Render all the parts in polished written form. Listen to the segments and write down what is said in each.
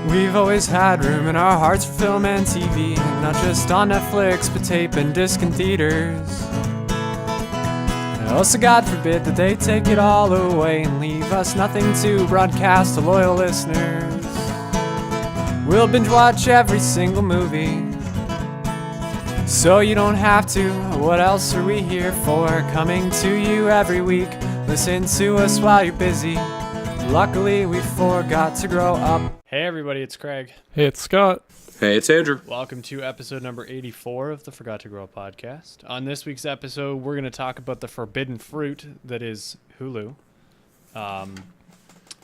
We've always had room in our hearts for film and TV, not just on Netflix, but tape and disc and theaters. And also, God forbid that they take it all away and leave us nothing to broadcast to loyal listeners. We'll binge watch every single movie, so you don't have to. What else are we here for? Coming to you every week. Listen to us while you're busy. Luckily, we forgot to grow up. Hey everybody, it's Craig. Hey, it's Scott. Hey, it's Andrew. Welcome to episode number 84 of the Forgot to Grow Up podcast. On this week's episode, we're going to talk about the forbidden fruit that is Hulu. I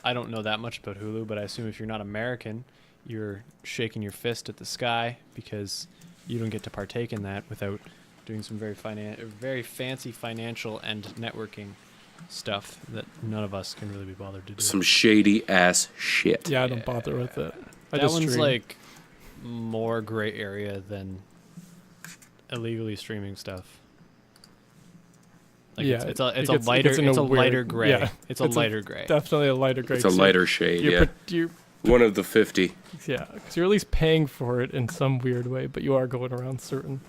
don't know that much about Hulu, but I assume if you're not American, you're shaking your fist at the sky because you don't get to partake in that without doing some very fancy financial and networking stuff that none of us can really be bothered to do. Some shady ass shit. Yeah, I don't bother with it. That one's like more gray area than illegally streaming stuff. Like yeah, it's a lighter gray. Yeah, it's a lighter gray. Definitely a lighter gray. It's a lighter shade, you're one of the 50. Yeah, because you're at least paying for it in some weird way, but you are going around certain...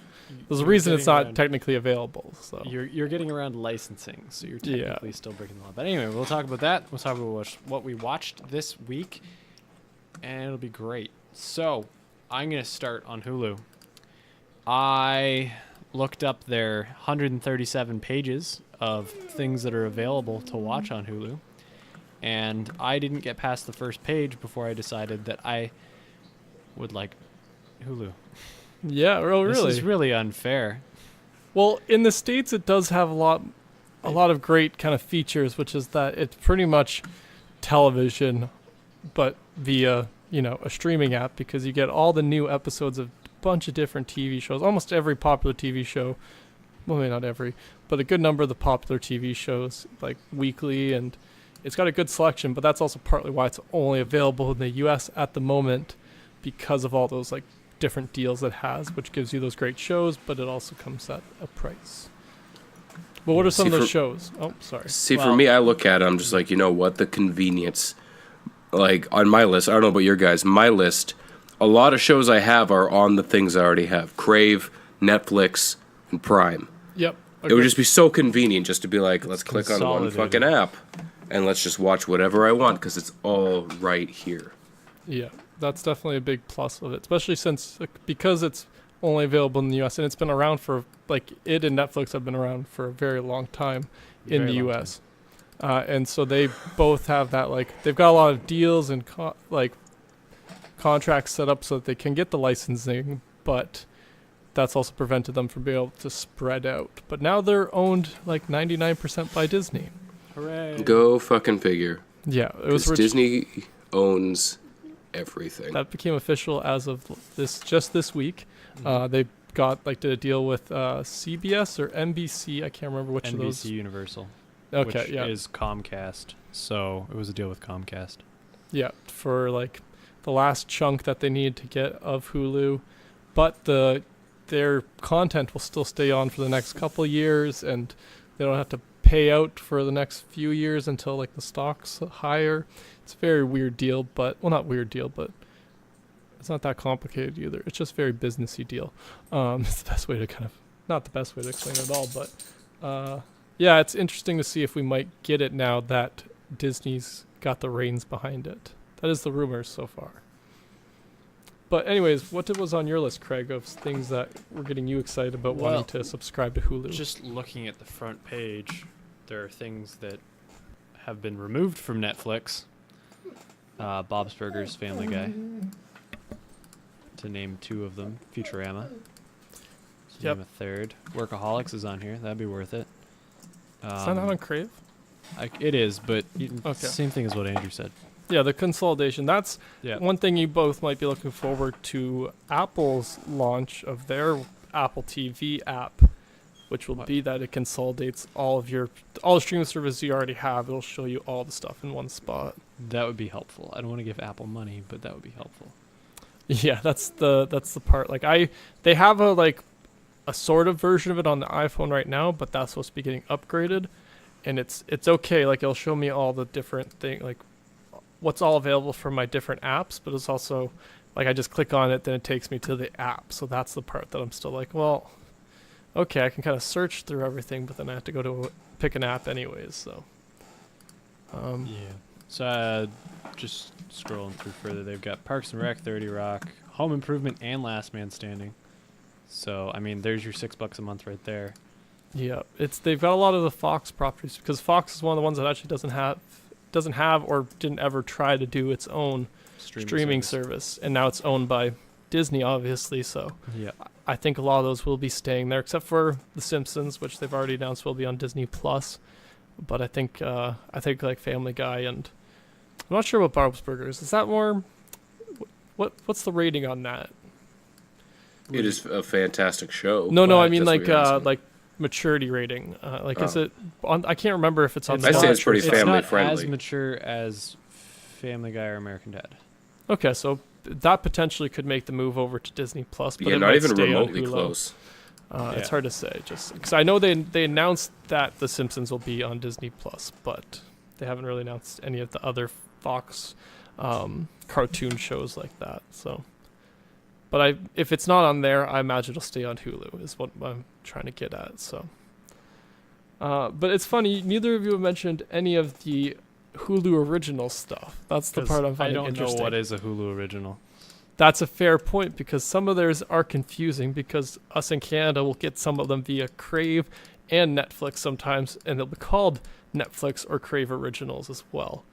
There's a reason it's not technically available. So You're getting around licensing, so you're technically still breaking the law. But anyway, we'll talk about that. We'll talk about what we watched this week, and it'll be great. So, I'm going to start on Hulu. I looked up their 137 pages of things that are available to watch on Hulu, and I didn't get past the first page before I decided that I would like Hulu. Yeah, really. This is really unfair. Well, in the States, it does have a lot of great kind of features, which is that it's pretty much television, but via, a streaming app, because you get all the new episodes of a bunch of different TV shows. Almost every popular TV show, well, maybe not every, but a good number of the popular TV shows, like weekly, and it's got a good selection, but that's also partly why it's only available in the U.S. at the moment, because of all those, different deals it has, which gives you those great shows, but it also comes at a price. Well, what are some of those shows? Oh, sorry. For me, I look at it, I'm just like, you know what, the convenience. Like, on my list, I don't know about your guys, my list, a lot of shows I have are on the things I already have. Crave, Netflix, and Prime. Yep. It would just be so convenient just to be like, let's click on one fucking app, and let's just watch whatever I want, because it's all right here. Yeah. That's definitely a big plus of it, especially because it's only available in the U.S. and it's been around for, it and Netflix have been around for a very long time in the U.S. And so they both have that, they've got a lot of deals and contracts set up so that they can get the licensing, but that's also prevented them from being able to spread out. But now they're owned 99% by Disney. Hooray. Go fucking figure. Yeah. It was Disney owns everything. That became official as of this week. They did a deal with CBS or NBC. I can't remember which of those. NBC Universal. Okay, which is Comcast. So it was a deal with Comcast. Yeah, for the last chunk that they need to get of Hulu, but their content will still stay on for the next couple of years, and they don't have to pay out for the next few years until the stock's higher. It's a very weird deal, but not weird deal, but it's not that complicated either. It's just a very businessy deal. It's the best way to not the best way to explain it at all, but yeah, it's interesting to see if we might get it now that Disney's got the reins behind it. That is the rumors so far. But anyways, what was on your list, Craig, of things that were getting you excited about wanting to subscribe to Hulu? Just looking at the front page, there are things that have been removed from Netflix. Bob's Burgers, Family Guy, to name two of them. Futurama, to name a third. Workaholics is on here. That'd be worth it. Is that not on Crave? It is, but same thing as what Andrew said. Yeah, the consolidation. That's one thing you both might be looking forward to. Apple's launch of their Apple TV app, which will be that it consolidates all the streaming services you already have. It'll show you all the stuff in one spot. That would be helpful. I don't want to give Apple money, but that would be helpful. Yeah, that's the part. They have a sort of version of it on the iPhone right now, but that's supposed to be getting upgraded, and it's okay. It'll show me all the different things, what's all available from my different apps, but it's also like I just click on it, then it takes me to the app. So that's the part that I'm still like, well, okay, I can kind of search through everything, but then I have to go to pick an app anyways. So Yeah. So just scrolling through further, they've got Parks and Rec, 30 Rock, Home Improvement, and Last Man Standing. So I mean, there's your $6 a month right there. yeah, they've got a lot of the Fox properties because Fox is one of the ones that actually doesn't have or didn't ever try to do its own streaming service, and now it's owned by Disney, obviously. So Yeah. I think a lot of those will be staying there, except for The Simpsons, which they've already announced will be on Disney Plus. But I think like Family Guy, and I'm not sure about Bob's Burgers. Is that more? What's the rating on that? It is a fantastic show. No, I but mean that's what you're asking. like maturity rating. Is it on? I can't remember if it's on. I say it's Fox pretty or- It's family not friendly. as mature as Family Guy or American Dad. Okay, so that potentially could make the move over to Disney Plus, but Yeah, it not might even stay on remotely Hulu. close. It's Yeah. hard to say, just because I know they announced that The Simpsons will be on Disney Plus, but they haven't really announced any of the other Fox cartoon shows like that. So, but if it's not on there, I imagine it'll stay on Hulu. Is what I'm trying to get at. So, but it's funny. Neither of you have mentioned any of the Hulu original stuff. That's the 'Cause part I'm I finding don't know interesting. what is a Hulu original. That's a fair point because some of theirs are confusing because us in Canada will get some of them via Crave and Netflix sometimes, and they'll be called Netflix or Crave originals as well.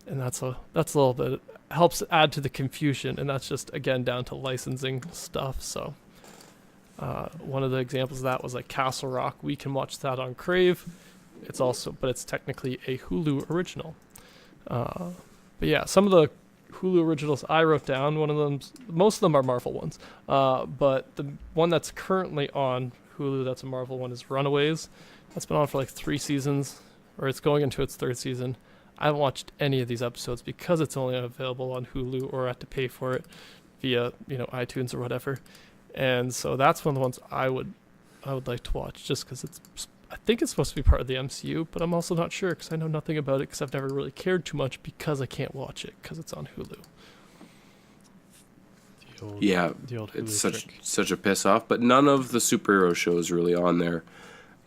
And that's a little bit helps add to the confusion, and that's just again down to licensing stuff. So one of the examples of that was like Castle Rock. We can watch that on Crave. But it's technically a Hulu original. But yeah, some of the Hulu originals I wrote down. Most of them are Marvel ones. But the one that's currently on Hulu that's a Marvel one is Runaways. That's been on for like 3 seasons, or it's going into its 3rd season. I haven't watched any of these episodes because it's only available on Hulu, or I have to pay for it via iTunes or whatever. And so that's one of the ones I would like to watch just because I think it's supposed to be part of the MCU, but I'm also not sure because I know nothing about it because I've never really cared too much because I can't watch it because it's on Hulu. Yeah, The old Hulu it's trick. such a piss off. But none of the superhero shows really on there,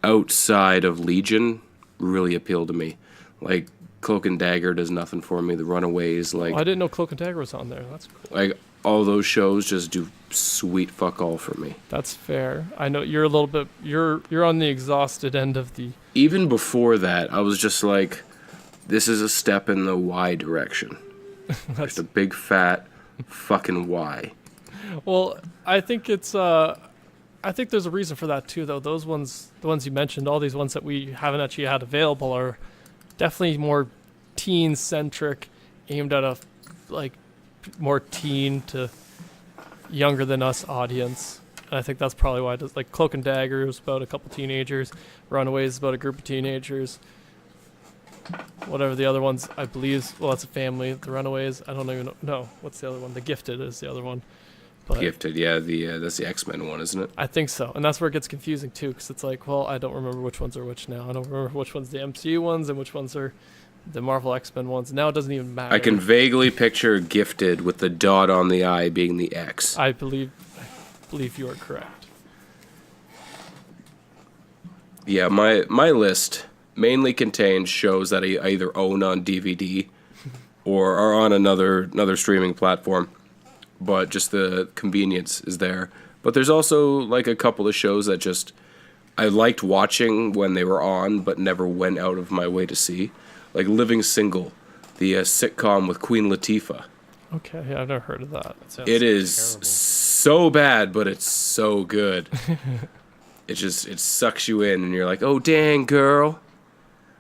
outside of Legion, really appeal to me. Like Cloak and Dagger does nothing for me. The Runaways, I didn't know Cloak and Dagger was on there. That's cool. like all those shows just do sweet fuck all for me. That's fair. I know you're a little bit you're on the exhausted end of the. Even before that, I was just like, this is a step in the Y direction. Just a big fat fucking Y. Well, I think there's a reason for that too, though. The ones you mentioned, all these ones that we haven't actually had available, are definitely more teen centric, aimed at a more teen to younger than us audience. And I think that's probably why. Like Cloak and Dagger is about a couple teenagers, Runaways is about a group of teenagers. Whatever the other ones, I believe. Well, that's a family. The Runaways, I don't even know. No, what's the other one? The Gifted is the other one. But Gifted, yeah, that's the X-Men one, isn't it? I think so, and that's where it gets confusing too, because it's like, well, I don't remember which ones are which now. I don't remember which one's the MCU ones and which ones are the Marvel X-Men ones. Now it doesn't even matter. I can vaguely picture Gifted with the dot on the I being the X. I believe you are correct. Yeah, my list mainly contains shows that I either own on DVD or are on another streaming platform, but just the convenience is there. But there's also like a couple of shows that just I liked watching when they were on, but never went out of my way to see. Like Living Single, the sitcom with Queen Latifah. Okay, yeah, I've never heard of that. Sounds It is terrible. so bad, but it's so good. It sucks you in, and you're like, oh dang, girl.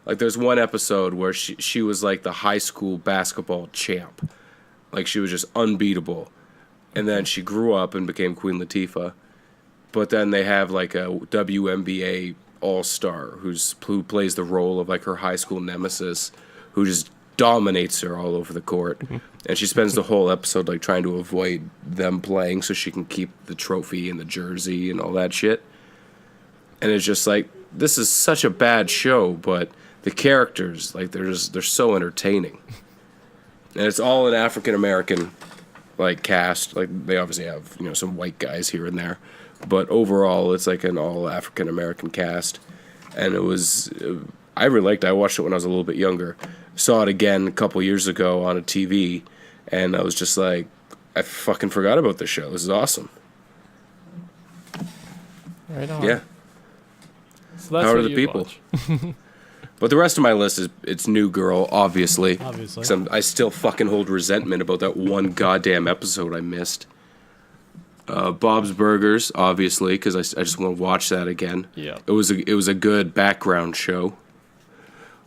Like there's one episode where she was like the high school basketball champ, like she was just unbeatable, and then she grew up and became Queen Latifah. But then they have like a WNBA all-star who plays the role of like her high school nemesis, who just dominates her all over the court. And she spends the whole episode like trying to avoid them playing so she can keep the trophy and the jersey and all that shit. And it's just like, this is such a bad show, but the characters, like they're so entertaining. And it's all an African American like cast. Like they obviously have some white guys here and there, but overall it's like an all African American cast. And it was I really liked it. I watched it when I was a little bit younger. Saw it again a couple years ago on a TV, and I was just like, I fucking forgot about this show. This is awesome. Right on. Yeah. So that's Power what to the you people. watch. But the rest of my list it's New Girl, obviously. Obviously. 'Cause I still fucking hold resentment about that one goddamn episode I missed. Bob's Burgers, obviously, because I just want to watch that again. Yeah. It was a good background show.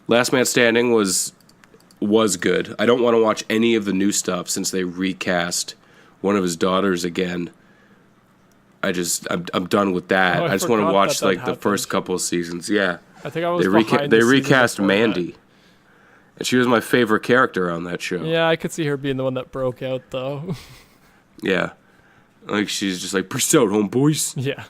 Last Man Standing was good. I don't want to watch any of the new stuff since they recast one of his daughters again. I'm done with that. Oh, I I just want to forgot watch that like the happened. first couple of seasons. Yeah. I think I was They behind the season recast before Mandy. And she was my favorite character on that show. that. Yeah, I could see her being the one that broke out, though. Yeah. Like, she's just like, "Peace out, homeboys." Yeah.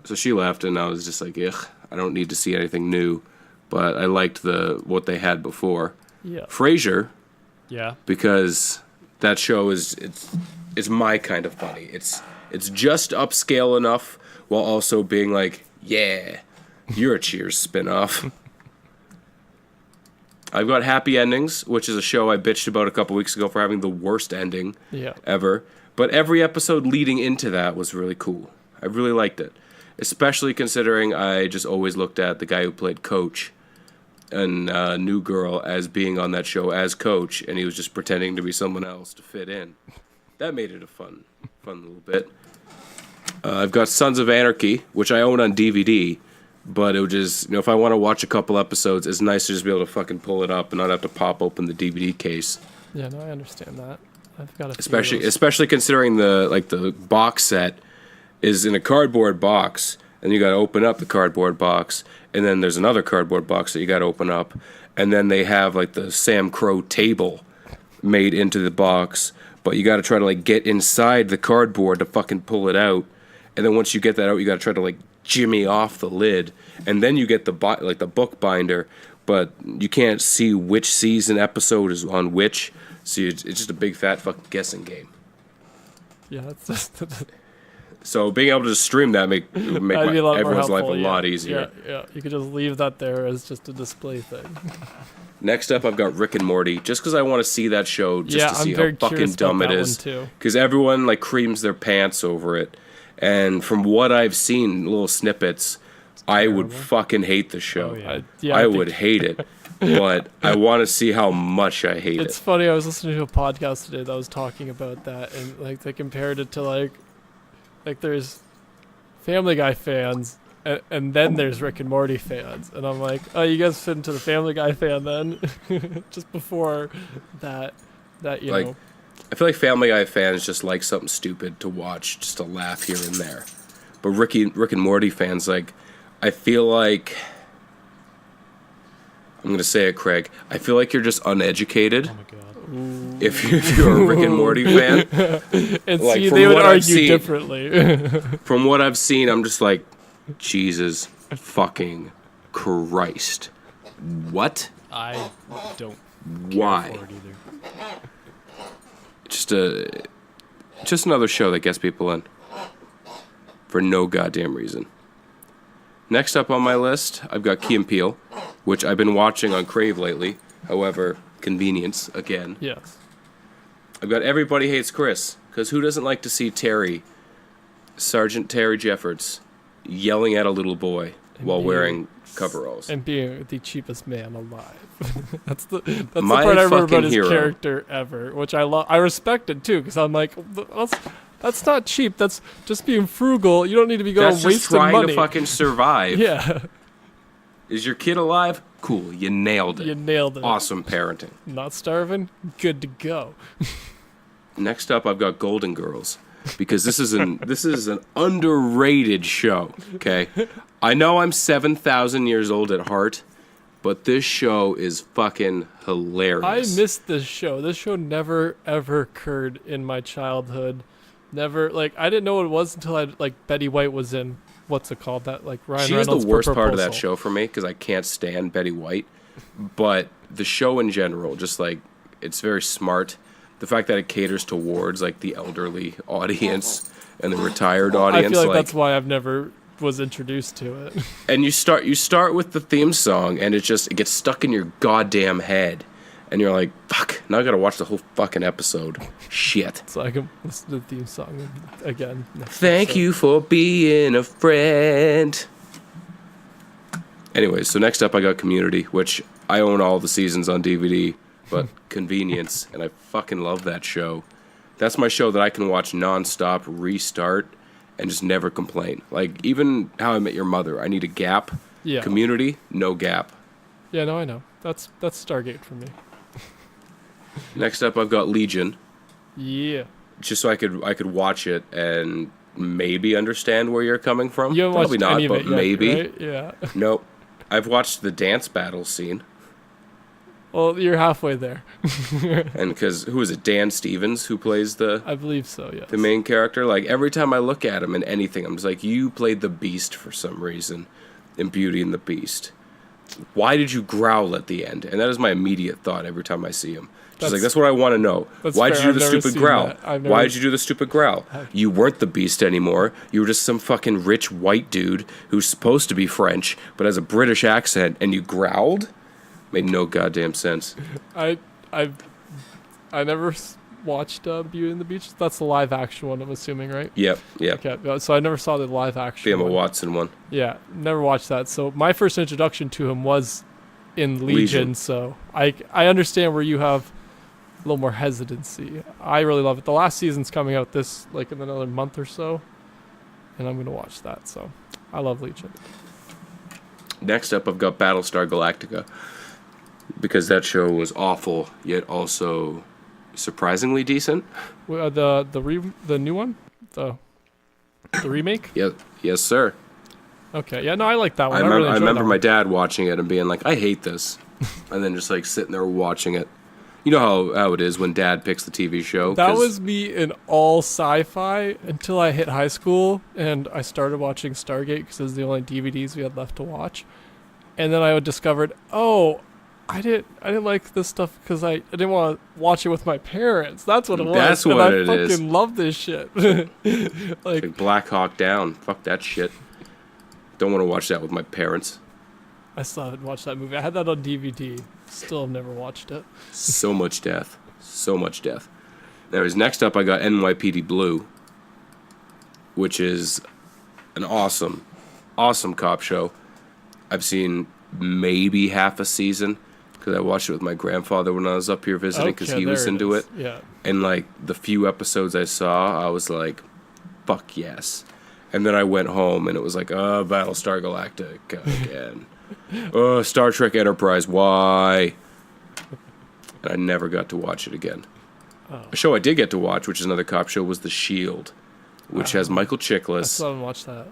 So she left, and I was just like, ugh, I don't need to see anything new. But I liked what they had before. Yeah. Frasier, Yeah. because that show it's my kind of funny. It's just upscale enough while also being like, yeah, you're a Cheers spinoff. I've got Happy Endings, which is a show I bitched about a couple weeks ago for having the worst ending Yeah. ever. But every episode leading into that was really cool. I really liked it. Especially considering I just always looked at the guy who played Coach in New Girl as being on that show as Coach, and he was just pretending to be someone else to fit in. That made it a fun little bit. I've got Sons of Anarchy, which I own on DVD, but it would just, if I want to watch a couple episodes, it's nice to just be able to fucking pull it up and not have to pop open the DVD case. Yeah, no, I understand that. I've got a few Especially of those. especially considering the box set is in a cardboard box, and you got to open up the cardboard box, and then there's another cardboard box that you got to open up, and then they have like the Sam Crow table made into the box, but you got to try to like get inside the cardboard to fucking pull it out, and then once you get that out, you got to try to like jimmy off the lid, and then you get the book binder, but you can't see which season episode is on which. So it's just a big fat fucking guessing game. Yeah, that's just. So being able to just stream that make That'd be a lot more everyone's life a helpful, yeah. lot easier. Yeah. You could just leave that there as just a display thing. Next up, I've got Rick and Morty, just because I want to see that show, just Yeah, to see I'm how very fucking curious dumb about it that is. one, too. Because everyone like creams their pants over it, and from what I've seen, little snippets, I would fucking hate the show. Oh, yeah. I I would hate it, but I want to see how much I hate It's it. funny. I was listening to a podcast today that was talking about that, and like they compared it to like there's Family Guy fans, and then there's Rick and Morty fans, and I'm like, oh, you guys fit into the Family Guy fan then, just before that you Like, know. I feel like Family Guy fans just like something stupid to watch, just to laugh here and there. But Rick and Morty fans, like, I feel like, I'm gonna say it, Craig. I feel like you're just uneducated Oh my god. if you're a Rick and Morty fan. And like, see, from they would what I've argue seen- differently. From what I've seen, I'm just like, Jesus fucking Christ. What? I don't Why? for it either. Just another show that gets people in for no goddamn reason. Next up on my list, I've got Key and Peele, which I've been watching on Crave lately. However, convenience again. Yes. I've got Everybody Hates Chris, because who doesn't like to see Sergeant Terry Jeffords, yelling at a little boy while being- wearing coveralls? And being the cheapest man alive. that's the My part I remember fucking about his hero. character ever, which I respected too, because I'm like, that's not cheap. That's just being frugal. You don't need to be going That's just wasting trying money. to fucking survive. Yeah, Is your kid alive? Cool, you nailed it. you nailed it. Awesome parenting. Not starving. Good to go. Next up, I've got Golden Girls, because this is an underrated show. Okay, I know I'm 7,000 years old at heart, but this show is fucking I hilarious. missed this show. This show never ever occurred in my childhood. Never, like, I didn't know what it was until Betty White was in, what's it called, that like Ryan She's Reynolds the worst part of that proposal. show for me, because I can't stand Betty White. But the show in general, just like It's very smart. The fact that it caters towards like the elderly audience and the retired audience. I feel like that's why I've never was introduced to it. And you start with the theme song, and it gets stuck in your goddamn head, and you're like, fuck, now I gotta watch the whole fucking episode. Shit. So I can listen to the theme song again. Thank you for being a friend. Anyways, so next up I got Community, which I own all the seasons on DVD, but convenience, and I fucking love that show. That's my show that I can watch nonstop, restart, and just never complain. Like, even How I Met Your Mother, I need a gap. Yeah. Community, no gap. Yeah, no, I know. That's Stargate for me. Next up, I've got Legion, Yeah. just so I could watch it and maybe understand where you're coming from. You haven't Probably watched not, any of but it yet, maybe. right? Yeah. Nope. I've watched the dance battle scene, Well, you're halfway there. and because who is it? Dan Stevens, who plays the I believe so, yes. main character. Like, every time I look at him in anything, I'm just like, you played the Beast for some reason in Beauty and the Beast. Why did you growl at the end? And that is my immediate thought every time I see him. Just like, that's what I want to know. Why did you do the stupid growl? Why did you do the stupid growl? You weren't the Beast anymore. You were just some fucking rich white dude who's supposed to be French, but has a British accent, and you growled? Made no goddamn sense. I never watched Beauty and the Beast. That's the live action one, I'm assuming, right? Yep. Okay, so I never saw the live action Emma one. Watson one. Yeah, never watched that. So my first introduction to him was in Legion. So I understand where you have a little more hesitancy. I really love it. The last season's coming out in another month or so, and I'm going to watch that. So I love Legion. Next up, I've got Battlestar Galactica, because that show was awful, yet also surprisingly decent. The new one? The remake? Yeah, yes, sir. Okay, yeah, no, I like that one. I really enjoyed remember that my one. dad watching it and being like, I hate this. And then just like sitting there watching it. You know how it is when dad picks the TV show. That was me in all sci-fi until I hit high school and I started watching Stargate because it was the only DVDs we had left to watch. And then I discovered, I didn't like this stuff because I didn't want to watch it with my parents. That's what it was. That's what it is. I fucking love this shit. like Black Hawk Down. Fuck that shit. Don't want to watch that with my parents. I still haven't watched that movie. I had that on DVD. Still have never watched it. So much death. So much death. Anyways, next up I got NYPD Blue, which is an awesome cop show. I've seen maybe half a season because I watched it with my grandfather when I was up here visiting because he was into it. Yeah. And like the few episodes I saw, I was like, fuck yes. And then I went home and it was like, Battlestar Galactica again. Star Trek Enterprise, why? And I never got to watch it again. A show I did get to watch, which is another cop show, was The Shield, which has Michael I Chiklis. still haven't watched that.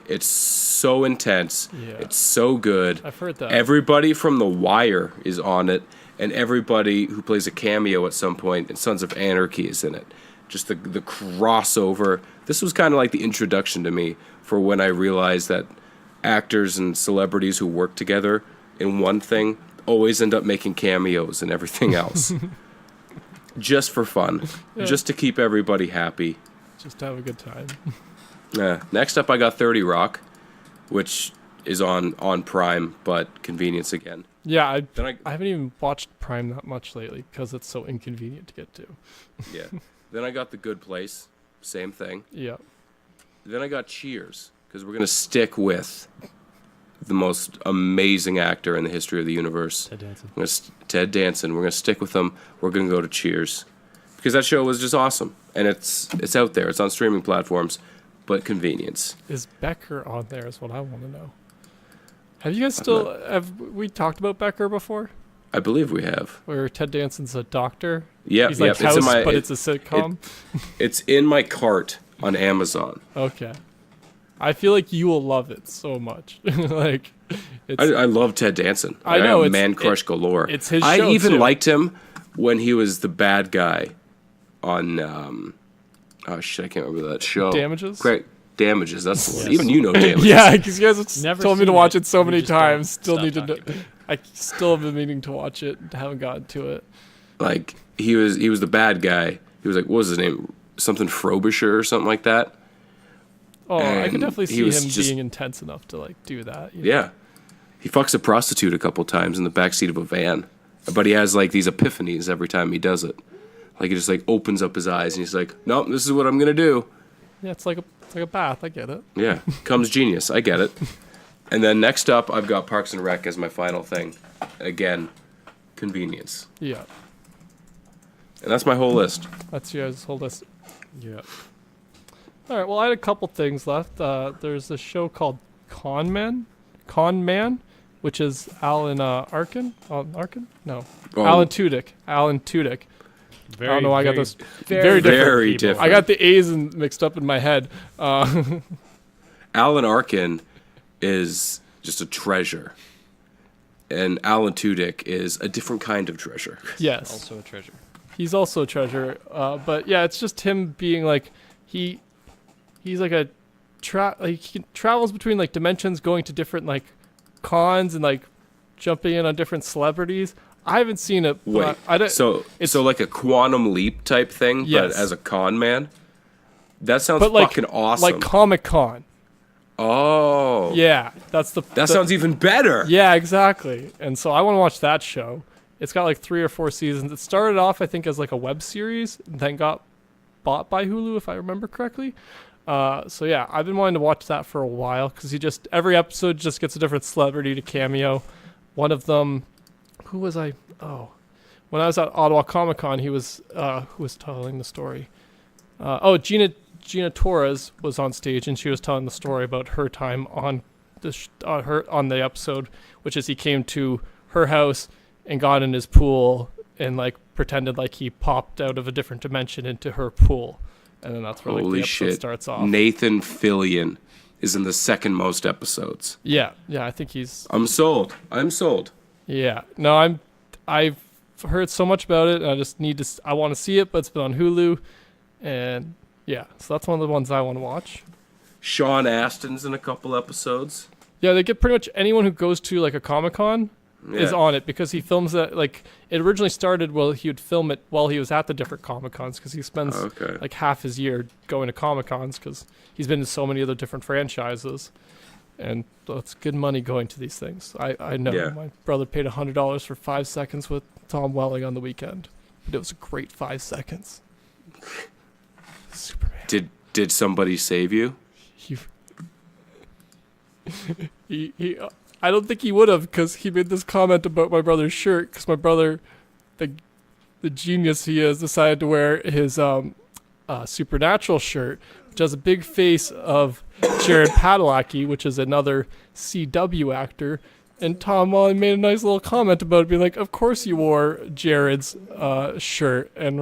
It's so intense. Yeah. It's so good. I've heard that. Everybody from The Wire is on it, and everybody who plays a cameo at some point in Sons of Anarchy is in it. Just the crossover. This was kind of like the introduction to me for when I realized that actors and celebrities who work together in one thing always end up making cameos and everything else. Just for fun. Yeah. Just to keep everybody happy. Just to have a good time. Next up, I got 30 Rock, which is on Prime, but convenience again. Yeah, I Then haven't even watched Prime that much lately because it's so inconvenient to get to. Yeah. Then I got The Good Place, same thing. Yeah. Then I got Cheers, because we're going to stick with the most amazing actor in the history of the universe. Ted Danson. We're going to stick with him. We're going to go to Cheers. Because that show was just awesome. And it's out there. It's on streaming platforms. But convenience. Is Becker on there is what I want to know. Have you guys have we talked about Becker before? I believe we have. Where Ted Danson's a doctor? Yeah, He's like House, but it's a sitcom? It's in my cart on Amazon. Okay. I feel like you will love it so much. Like, I love Ted Danson. I know. It's man crush galore. It's his show, I even too. liked him when he was the bad guy on... I can't remember that show. Damages? Great. Damages. That's the one. Yes. Even you know Damages. Yeah, because you guys have Never told me to seen watch it. it so You many just don't times. Still stop need to. talking about it. I still have been meaning to watch it. Haven't gotten to it. Like he was the bad guy. He was like, what was his name? Something Frobisher or something like that. Oh, I And could definitely he see was him just- being intense enough to like do that. you know? Yeah. He fucks a prostitute a couple times in the backseat of a van. But he has like these epiphanies every time he does it. Like he just like opens up his eyes and he's like, nope, this is what I'm gonna do. Yeah, it's like a bath. I get it. Yeah. Comes genius. I get it. And then next up I've got Parks and Rec as my final thing. Again, convenience. Yeah, And that's my whole list. that's your guys' whole list. Yeah. All right. Well, I had a couple things left. There's a show called Con Man, which is Alan Arkin. Arkin? No, Oh, Alan Tudyk. Very, I don't know. I got very- those very different. Very people. different. I got the A's mixed up in my head. Alan Arkin is just a treasure. And Alan Tudyk is a different kind of treasure. Yes, Also a treasure. he's also a treasure. But yeah, it's just him being like he's like a he travels between like dimensions, going to different like cons and like jumping in on different celebrities. I haven't seen it. But Wait, I don't. so like a quantum leap type thing, Yes. but as a con man? That sounds but like fucking awesome. like Comic Con. Oh. Yeah, that's That sounds even better. Yeah, exactly. And so I want to watch that show. It's got like 3 or 4 seasons. It started off, I think, as like a web series, then got bought by Hulu, if I remember correctly. So yeah, I've been wanting to watch that for a while because every episode just gets a different celebrity to cameo. One of them, who was I? Oh, when I was at Ottawa Comic Con, who was telling the story? Gina Torres was on stage and she was telling the story about her time on the episode, which is he came to her house and got in his pool and like pretended like he popped out of a different dimension into her pool, and then that's where like the Holy episode shit. starts off. Nathan Fillion is in the second most episodes. Yeah, I think he's I'm sold. yeah. No, I've heard so much about it, and I just I want to see it, but it's been on Hulu, and yeah, so that's one of the ones I want to watch. Sean Astin's in a couple episodes. Yeah, they get pretty much anyone who goes to like a Comic-Con is Yeah. on it because he films it. Like it originally started, he would film it while he was at the different Comic-Cons because he spends Okay. like half his year going to Comic-Cons because he's been to so many other different franchises, and it's good money going to these things. I know Yeah. my brother paid $100 for 5 seconds with Tom Welling on the weekend, but it was a great 5 seconds. Superman. Did somebody save you? He I don't think he would have because he made this comment about my brother's shirt because my brother, the genius he is, decided to wear his Supernatural shirt, which has a big face of Jared Padalecki, which is another CW actor. And Tom Welling made a nice little comment about it, being like, "Of course you wore Jared's shirt," and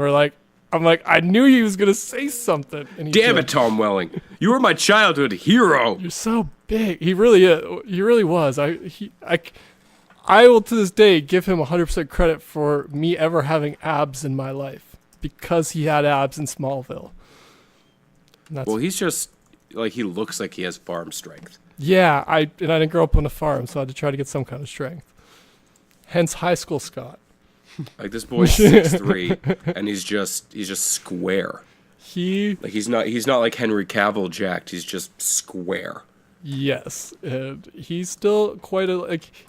I'm like, I knew he was gonna say something. And he Damn did. it, Tom Welling. You were my childhood hero. You're so big. He really is. He really was. I will to this day give him 100% credit for me ever having abs in my life because he had abs in Smallville. And that's, Well, he's just like he looks like he has farm strength. yeah, I didn't grow up on a farm, so I had to try to get some kind of strength. Hence high school Scott. Like this boy's 6'3", and he's just square. He Like he's not like Henry Cavill jacked. He's just square. Yes, and he's still quite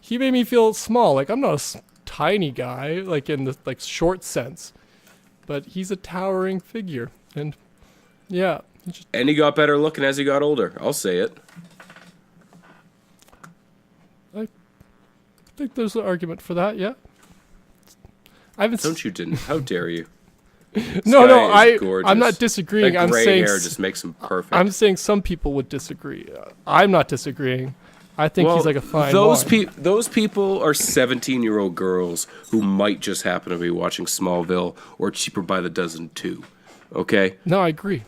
he made me feel small. Like I'm not a tiny guy, like in the short sense, but he's a towering figure, and yeah, And he got better looking as he got older. I'll say it. I think there's an argument for that. Yeah, I haven't. Don't you didn't? How dare you? No, Guy is gorgeous. I'm not disagreeing. That I'm gray saying hair just makes him perfect. I'm saying some people would disagree. I'm not disagreeing. I think he's like a fine those wine. those people are 17-year-old girls who might just happen to be watching Smallville or Cheaper by the Dozen 2. Okay? No, I agree.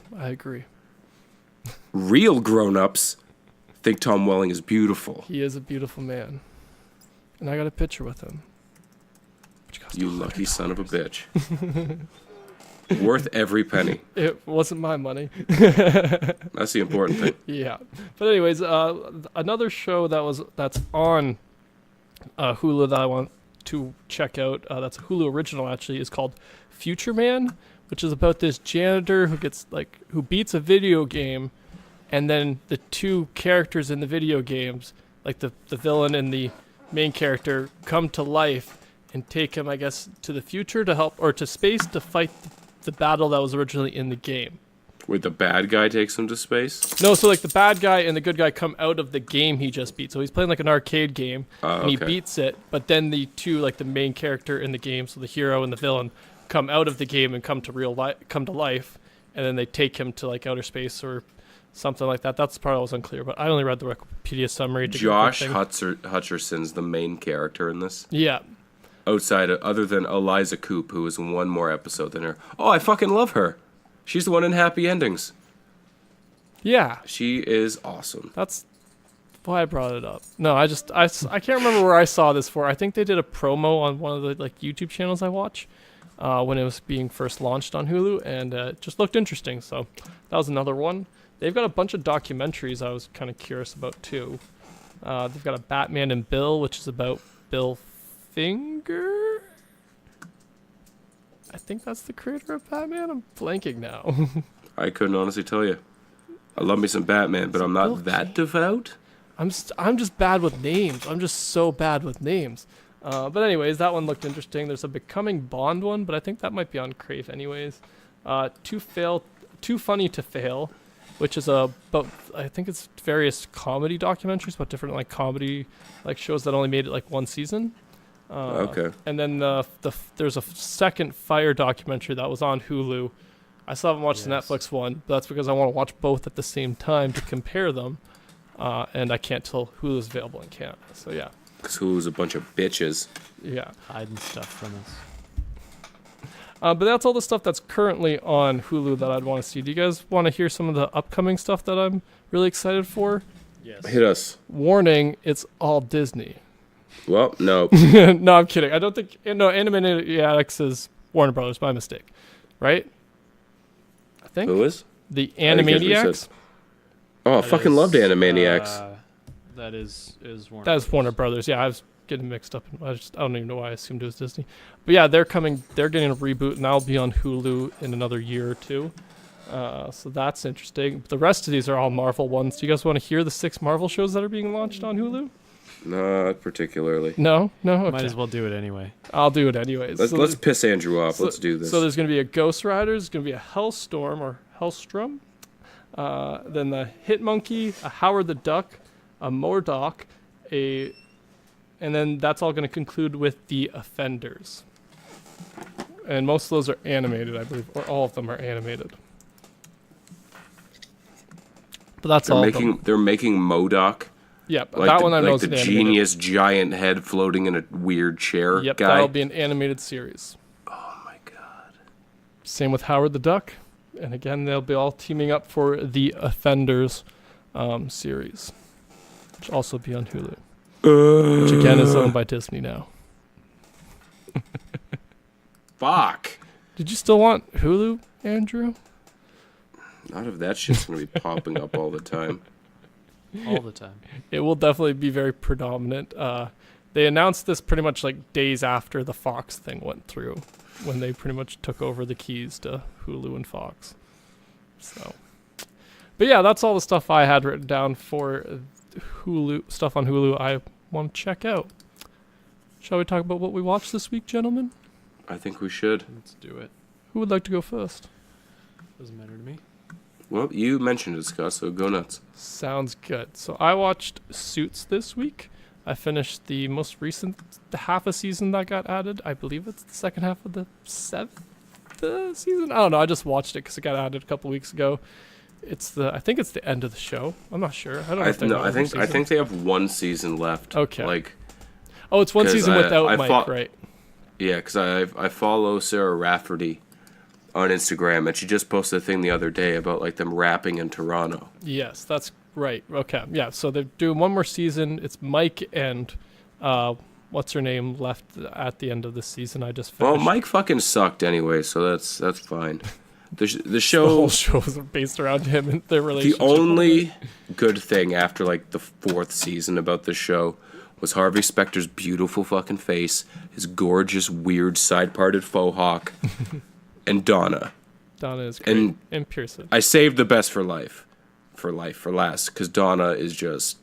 Real grown-ups think Tom Welling is beautiful. He is a beautiful man, and I got a picture with him. Which cost You lucky son of a bitch. Worth every penny. It wasn't my money. That's the important thing. Yeah, but anyways, another show that's on Hulu that I want to check out. That's a Hulu original actually. Is called Future Man, which is about this janitor who beats a video game, and then the two characters in the video games, like the villain and the main character, come to life and take him, I guess, to the future to help, or to space to fight the battle that was originally in the game. Wait, the bad guy takes him to space? No, so like the bad guy and the good guy come out of the game he just beat. So he's playing like an arcade game, and he beats it, but then the two, like the main character in the game, so the hero and the villain, come out of the game and come to life, and then they take him to like outer space or something like that. That's the part I was unclear, but I only read the Wikipedia summary. Josh Hutcherson's the main character in this. Yeah. Other than Eliza Coop, who is in one more episode than her. Oh, I fucking love her. She's the one in Happy Endings. Yeah. She is awesome. That's why I brought it up. No, I can't remember where I saw this for. I think they did a promo on one of the like YouTube channels I watch when it was being first launched on Hulu, and it just looked interesting. So that was another one. They've got a bunch of documentaries I was kind of curious about too. They've got a Batman and Bill, which is about Bill Finger. I think that's the creator of Batman. I'm blanking now. I couldn't honestly tell you. I love me some Batman, but I'm not that devout. I'm just bad with names. I'm just so bad with names. But anyways, that one looked interesting. There's a Becoming Bond one, but I think that might be on Crave anyways. Too Funny to Fail, which is about, I think it's various comedy documentaries about different like comedy like shows that only made it like one season. Okay. And then there's a second Fire documentary that was on Hulu. I still haven't watched the Netflix one, but that's because I want to watch both at the same time to compare them. And I can't tell Hulu's available in Canada. So yeah. Because Hulu's a bunch of bitches. Yeah. Hiding stuff from us. But that's all the stuff that's currently on Hulu that I'd want to see. Do you guys want to hear some of the upcoming stuff that I'm really excited for? Yes. Hit us. Warning, it's all Disney. Well, no. No, I'm kidding. I don't think... No, Animaniacs is Warner Brothers. My mistake. Right? I think. Who is? The I think that's what you Animaniacs? said. Oh, I fucking loved Animaniacs. That is Warner. That is Warner Brothers. Yeah, I was getting mixed up. I don't even know why I assumed it was Disney. But yeah, they're getting a reboot, and that'll be on Hulu in another year or two. So that's interesting. The rest of these are all Marvel ones. Do you guys want to hear the 6 Marvel shows that are being launched on Hulu? Not particularly. No? Okay. Might as well do it anyway. I'll do it anyways. Let's piss Andrew off. Let's do this. So there's going to be a Ghost Rider. There's going to be a Hellstorm or Hellstrom. Then the Hitmonkey, a Howard the Duck, a Mordock, and then that's all going to conclude with the Offenders. And most of those are animated, I believe, or all of them are animated. But that's all of them. They're making MODOK. Yep, that one I know is the animated. genius giant head floating in a weird chair Yep, guy. that'll be an animated series. Oh my god. Same with Howard the Duck. And again, they'll be all teaming up for the Offenders series, which will also be on Hulu. Which again is owned by Disney now. Fuck. Did you still want Hulu, Andrew? Not if that shit's gonna be popping up all the time. All the time. It will definitely be very predominant. They announced this pretty much like days after the Fox thing went through, when they pretty much took over the keys to Hulu and Fox. So, but yeah, that's all the stuff I had written down for Hulu stuff on Hulu I want to check out. Shall we talk about what we watched this week, gentlemen? I think we should. Let's do it. Who would like to go first? Doesn't matter to me. Well, you mentioned it, Scott, so go nuts. Sounds good. So I watched Suits this week. I finished the most recent half a season that got added. I believe it's the second half of the 7th season. I don't know. I just watched it because it got added a couple weeks ago. I think it's the end of the show. I'm not sure. I don't know. I think they have one season left. Okay. It's one season without Mike, right? Yeah, because I follow Sarah Rafferty on Instagram, and she just posted a thing the other day about like them rapping in Toronto. Yes, that's right. Okay, yeah. So they're doing one more season. It's Mike and what's her name left at the end of the season. I just finished. Well, Mike fucking sucked anyway, so that's fine. The show, the whole show is based around him and their relationship. The only good thing after like the 4th season about the show was Harvey Specter's beautiful fucking face, his gorgeous, weird, side-parted faux hawk, and Donna. Donna is great. And Pearson. I saved the best for last, because Donna is just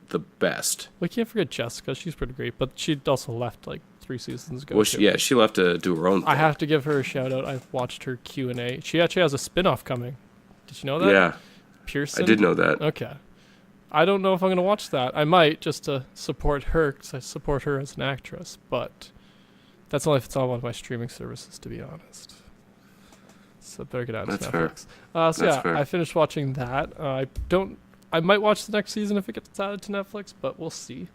the best. We can't forget Jessica. She's pretty great, but she also left like 3 seasons ago. Well, she left to do her own thing. I have to give her a shout out. I've watched her Q&A. She actually has a spin-off coming. Did you know that? Yeah. Pearson? I did know that. Okay. I don't know if I'm going to watch that. I might, just to support her, because I support her as an actress, but that's only if it's on one of my streaming services, to be honest. So better get out of Netflix. Fair. I finished watching that. I might watch the next season if it gets added to Netflix, but we'll see.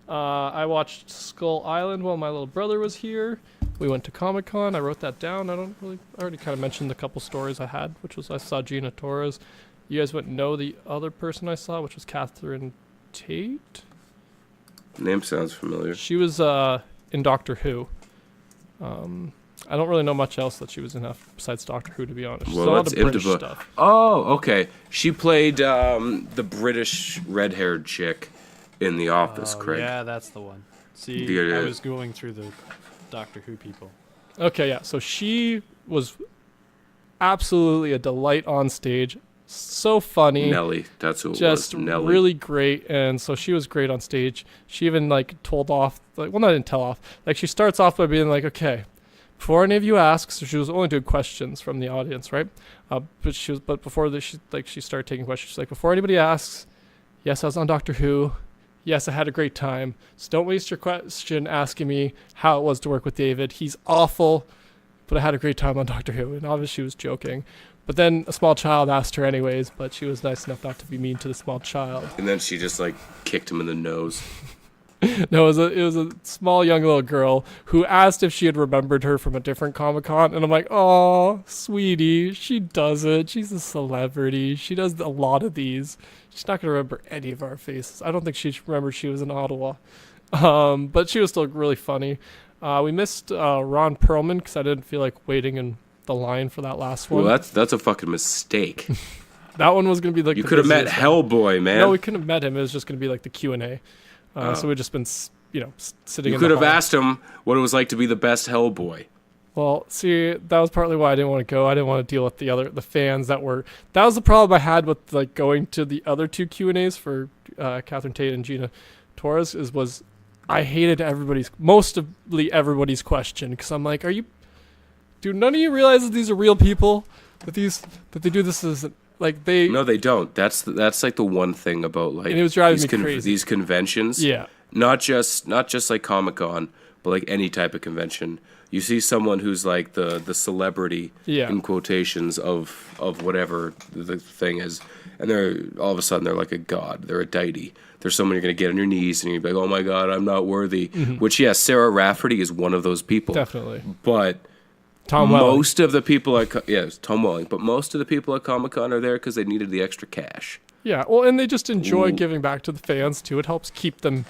I watched Skull Island while my little brother was here. We went to Comic-Con. I wrote that down. I already kind of mentioned the couple stories I had, which was I saw Gina Torres. You guys wouldn't know the other person I saw, which was Catherine Tate. Name sounds familiar. She was in Doctor Who. I don't really know much else that she was in besides Doctor Who, to be honest. Well, that's British stuff. Oh, okay. She played the British red-haired chick in The Office, Craig. Yeah, that's the one. See, I was going through the Doctor Who people. Okay, yeah. So she was absolutely a delight on stage. So funny. Nelly, that's who it was. Just Nelly. really great. And so she was great on stage. She even told off, didn't tell off. She starts off by being like, okay, before any of you ask, so she was only doing questions from the audience, right? But before this, she started taking questions. She's like, before anybody asks, yes, I was on Doctor Who. Yes, I had a great time. So don't waste your question asking me how it was to work with David. He's awful, but I had a great time on Doctor Who. And obviously she was joking. But then a small child asked her anyways, but she was nice enough not to be mean to the small child. And then she just kicked him in the nose. No, it was a small young little girl who asked if she had remembered her from a different Comic-Con, and I'm like, oh, sweetie, she doesn't. She's a celebrity. She does a lot of these. She's not gonna remember any of our faces. I don't think she remembered she was in Ottawa, but she was still really funny. We missed Ron Perlman because I didn't feel like waiting in the line for that last one. Well, that's a fucking mistake. That one was gonna be you could have met Hellboy, man. No, we couldn't have met him. It was just gonna be the Q&A. So we've just been, sitting. You could have asked him what it was like to be the best Hellboy. Well, see, that was partly why I didn't want to go. I didn't want to deal with the fans that was the problem I had with going to the other 2 Q&As for Catherine Tate and Gina Torres I hated mostly everybody's question, because I'm like, do none of you realize that these are real people? That they do this as No, they don't. That's the one thing about and it was driving me crazy. These conventions. Yeah. Not just like Comic-Con, but any type of convention. You see someone who's the celebrity in quotations of whatever the thing is, and they're all of a sudden they're like a god. They're a deity. There's someone you're gonna get on your knees and you're like, oh my god, I'm not worthy. Mm-hmm. Which Sarah Rafferty is one of those people. Definitely. But Tom Welling. Most of the people it's Tom Welling, but most of the people at Comic-Con are there because they needed the extra cash. Yeah, well, and they just enjoy giving back to the fans too. It helps keep them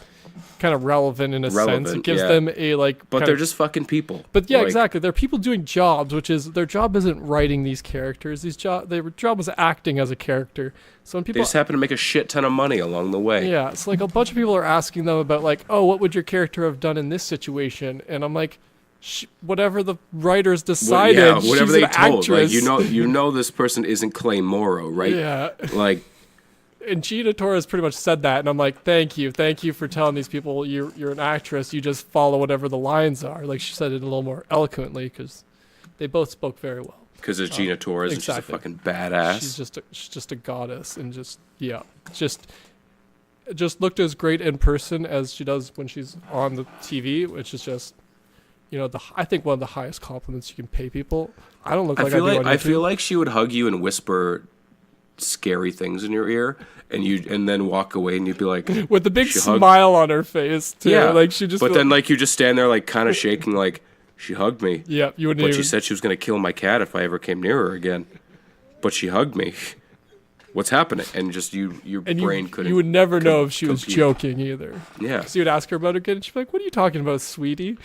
kind of relevant in a sense. It gives them a But they're just fucking people. But yeah, exactly. They're people doing jobs, which is their job isn't writing these characters. Their job was acting as a character. So when people they just happen to make a shit ton of money along the way. Yeah, it's a bunch of people are asking them about oh, what would your character have done in this situation? And I'm like, whatever the writers decided. Whatever she's they an told. Actress. You know this person isn't Clay Morrow, right? Yeah. And Gina Torres pretty much said that, and I'm like, thank you for telling these people you're an actress. You just follow whatever the lines are. She said it a little more eloquently because they both spoke very well. Because it's Gina Torres and she's a fucking badass. She's just a goddess, and just looked as great in person as she does when she's on the TV, which is just I think one of the highest compliments you can pay people. I don't look like I do on YouTube. I feel like she would hug you and whisper scary things in your ear, and then walk away, and you'd be like, with the big smile on her face too. Yeah, she just. But then you just stand there kind of shaking, she hugged me. Yeah, you wouldn't. But she said she was gonna kill my cat if I ever came near her again. But she hugged me. What's happening? And just your brain couldn't. You would never know if she was joking either. Yeah. So you would ask her about it again, and she'd be like, "What are you talking about, sweetie?"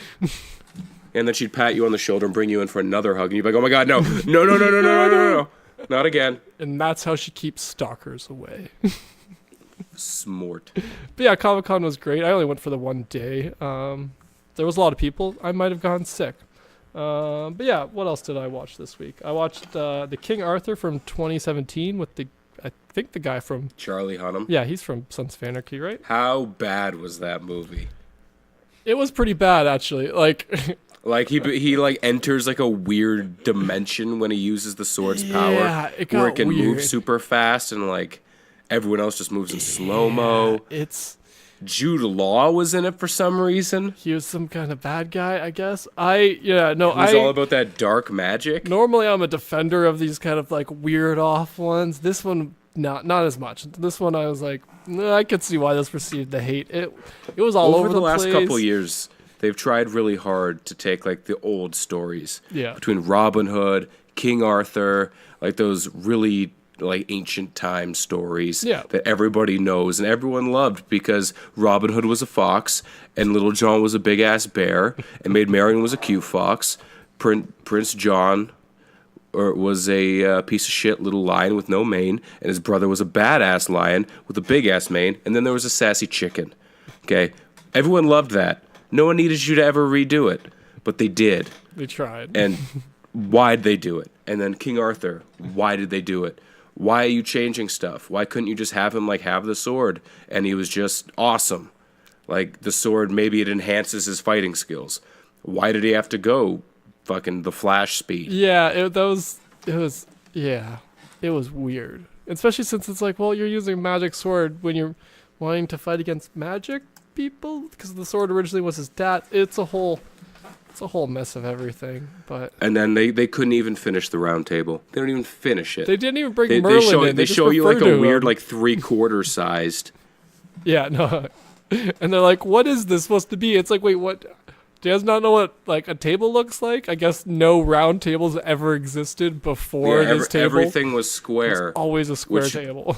And then she'd pat you on the shoulder and bring you in for another hug, and you'd be like, "Oh my god, no, not again." And that's how she keeps stalkers away. Smort. But yeah, Comic-Con was great. I only went for the one day. There was a lot of people. I might have gone sick. But yeah, what else did I watch this week? I watched the King Arthur from 2017 with I think the guy from... Charlie Hunnam. Yeah, he's from Sons of Anarchy, right? How bad was that movie? It was pretty bad, actually. Like... Like he like enters like a weird dimension when he uses the sword's power, Yeah, it got where it can move weird. super fast and like everyone else just moves in slow mo. It's... Jude Law was in it for some reason. He was some kind of bad guy, I guess. It was all about that dark magic. Normally, I'm a defender of these kind of like weird off ones. This one, not as much. This one, I was like, I could see why this received the hate. It was all over the last place. couple years. They've tried really hard to take like the old stories between Robin Hood, King Arthur, like those really like ancient time stories that everybody knows and everyone loved because Robin Hood was a fox and Little John was a big ass bear and Maid Marian was a cute fox. Prince John was a piece of shit little lion with no mane, and his brother was a badass lion with a big ass mane, and then there was a sassy chicken. Okay, everyone loved that. No one needed you to ever redo it, but they did. They tried. And why'd they do it? And then King Arthur, why did they do it? Why are you changing stuff? Why couldn't you just have him like have the sword? And he was just awesome. Like the sword, maybe it enhances his fighting skills. Why did he have to go fucking the Flash speed? Yeah, it was weird. Especially since it's like, well, you're using a magic sword when you're wanting to fight against magic people because the sword originally was his dad. It's a whole mess of everything. But and then they couldn't even finish the round table. They don't even finish it. They didn't even bring Merlin in. They show you like a weird like 3/4 sized. Yeah, no. And they're like, what is this supposed to be? It's like, wait, what? Do you guys not know what like a table looks like? I guess no round tables ever existed before this table. Everything was square. It's always a square table.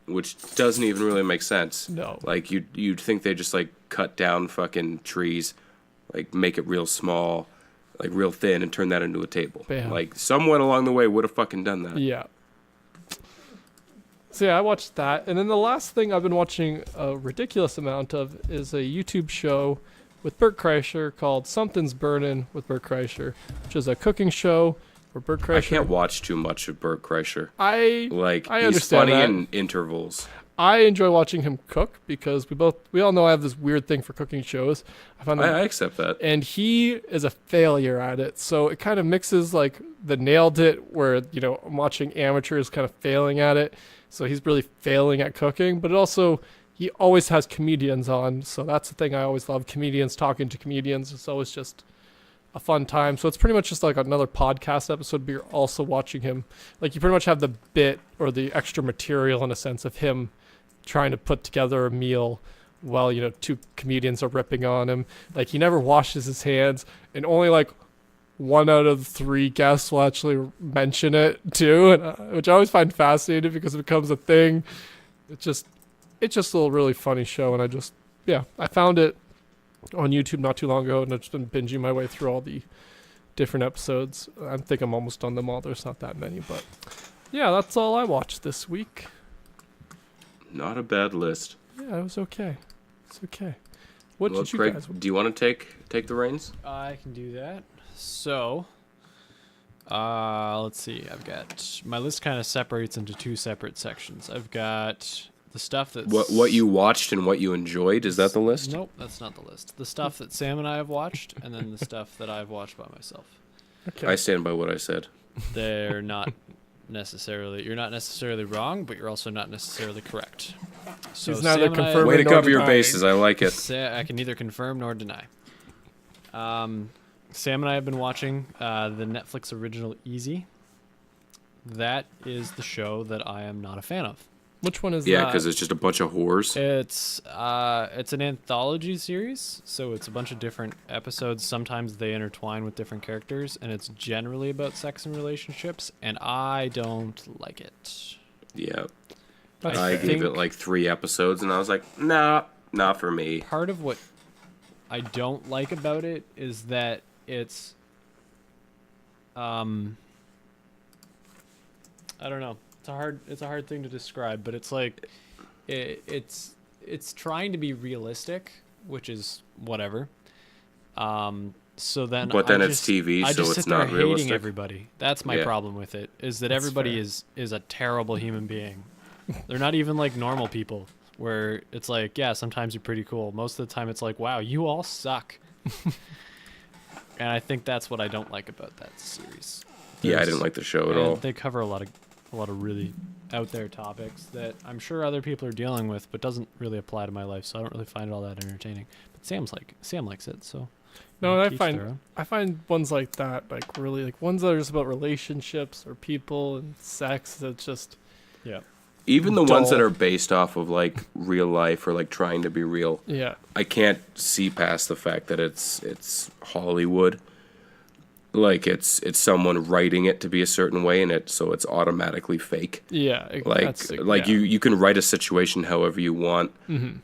Which doesn't even really make sense. No. Like you'd think they just like cut down fucking trees, like make it real small, like real thin, and turn that into a table. Yeah. Like someone along the way would have fucking done that. Yeah. So yeah, I watched that, and then the last thing I've been watching a ridiculous amount of is a YouTube show with Bert Kreischer called Something's Burnin' with Bert Kreischer, which is a cooking show where Bert Kreischer... I can't watch too much of Bert Kreischer. I he's understand funny that. in intervals. I enjoy watching him cook because we all know I have this weird thing for cooking shows. I accept that. And he is a failure at it. So it kind of mixes like the nailed it where, I'm watching amateurs kind of failing at it. So he's really failing at cooking, but it also, he always has comedians on. So that's the thing I always love. Comedians talking to comedians. It's always just a fun time. So it's pretty much just like another podcast episode, but you're also watching him. Like you pretty much have the bit or the extra material in a sense of him trying to put together a meal while, two comedians are ripping on him. Like he never washes his hands, and only like 1 out of 3 guests will actually mention it too, and, which I always find fascinating because it becomes a thing. It's just a really funny show, and I found it on YouTube not too long ago, and I've just been binging my way through all the different episodes. I think I'm almost on them all. There's not that many, but yeah, that's all I watched this week. Not a bad list. Yeah, it was okay. It's okay. What did you Craig, guys? Do you want to take the reins? I can do that. So, let's see. I've got my list kind of separates into 2 separate sections. I've got the stuff that's what you watched and what you enjoyed. Is that the list? Nope, that's not the list. The stuff that Sam and I have watched, and then the stuff that I've watched by myself. Okay. I stand by what I said. They're not necessarily. You're not necessarily wrong, but you're also not necessarily correct. So He's neither Sam and I- confirming Way to nor cover your denying. bases. I like it. I can neither confirm nor deny. Sam and I have been watching the Netflix original Easy. That is the show that I am not a fan of. Which one is Yeah, that? because it's just a bunch of whores. It's an anthology series, so it's a bunch of different episodes. Sometimes they intertwine with different characters, and it's generally about sex and relationships, and I don't like it. Yeah. I I gave it like 3 episodes, and I was like, nah, not for me. Part of what I don't like about it is that it's I don't know. It's a hard thing to describe, but it's like it's trying to be realistic, which is whatever. So then, But then it's TV, I so just it's sit there not hating realistic. everybody. That's my Yeah. problem with it. Is that That's everybody fair. is a terrible human being. They're not even like normal people. Where it's like, yeah, sometimes you're pretty cool. Most of the time, it's like, wow, you all suck. And I think that's what I don't like about that series. Yeah, I There's- didn't like the show at and all. They cover a lot of really out there topics that I'm sure other people are dealing with, but doesn't really apply to my life. So I don't really find it all that entertaining. But Sam likes it. So No, to I each find their own. I find ones like that, like really, like ones that are just about relationships or people and sex. That's just Even the ones that dull. are based off of like real life or like trying to be real, yeah, I can't see past the fact that it's Hollywood. Like it's someone writing it to be a certain way in it, so it's automatically fake. yeah. Like you can write a situation however you want.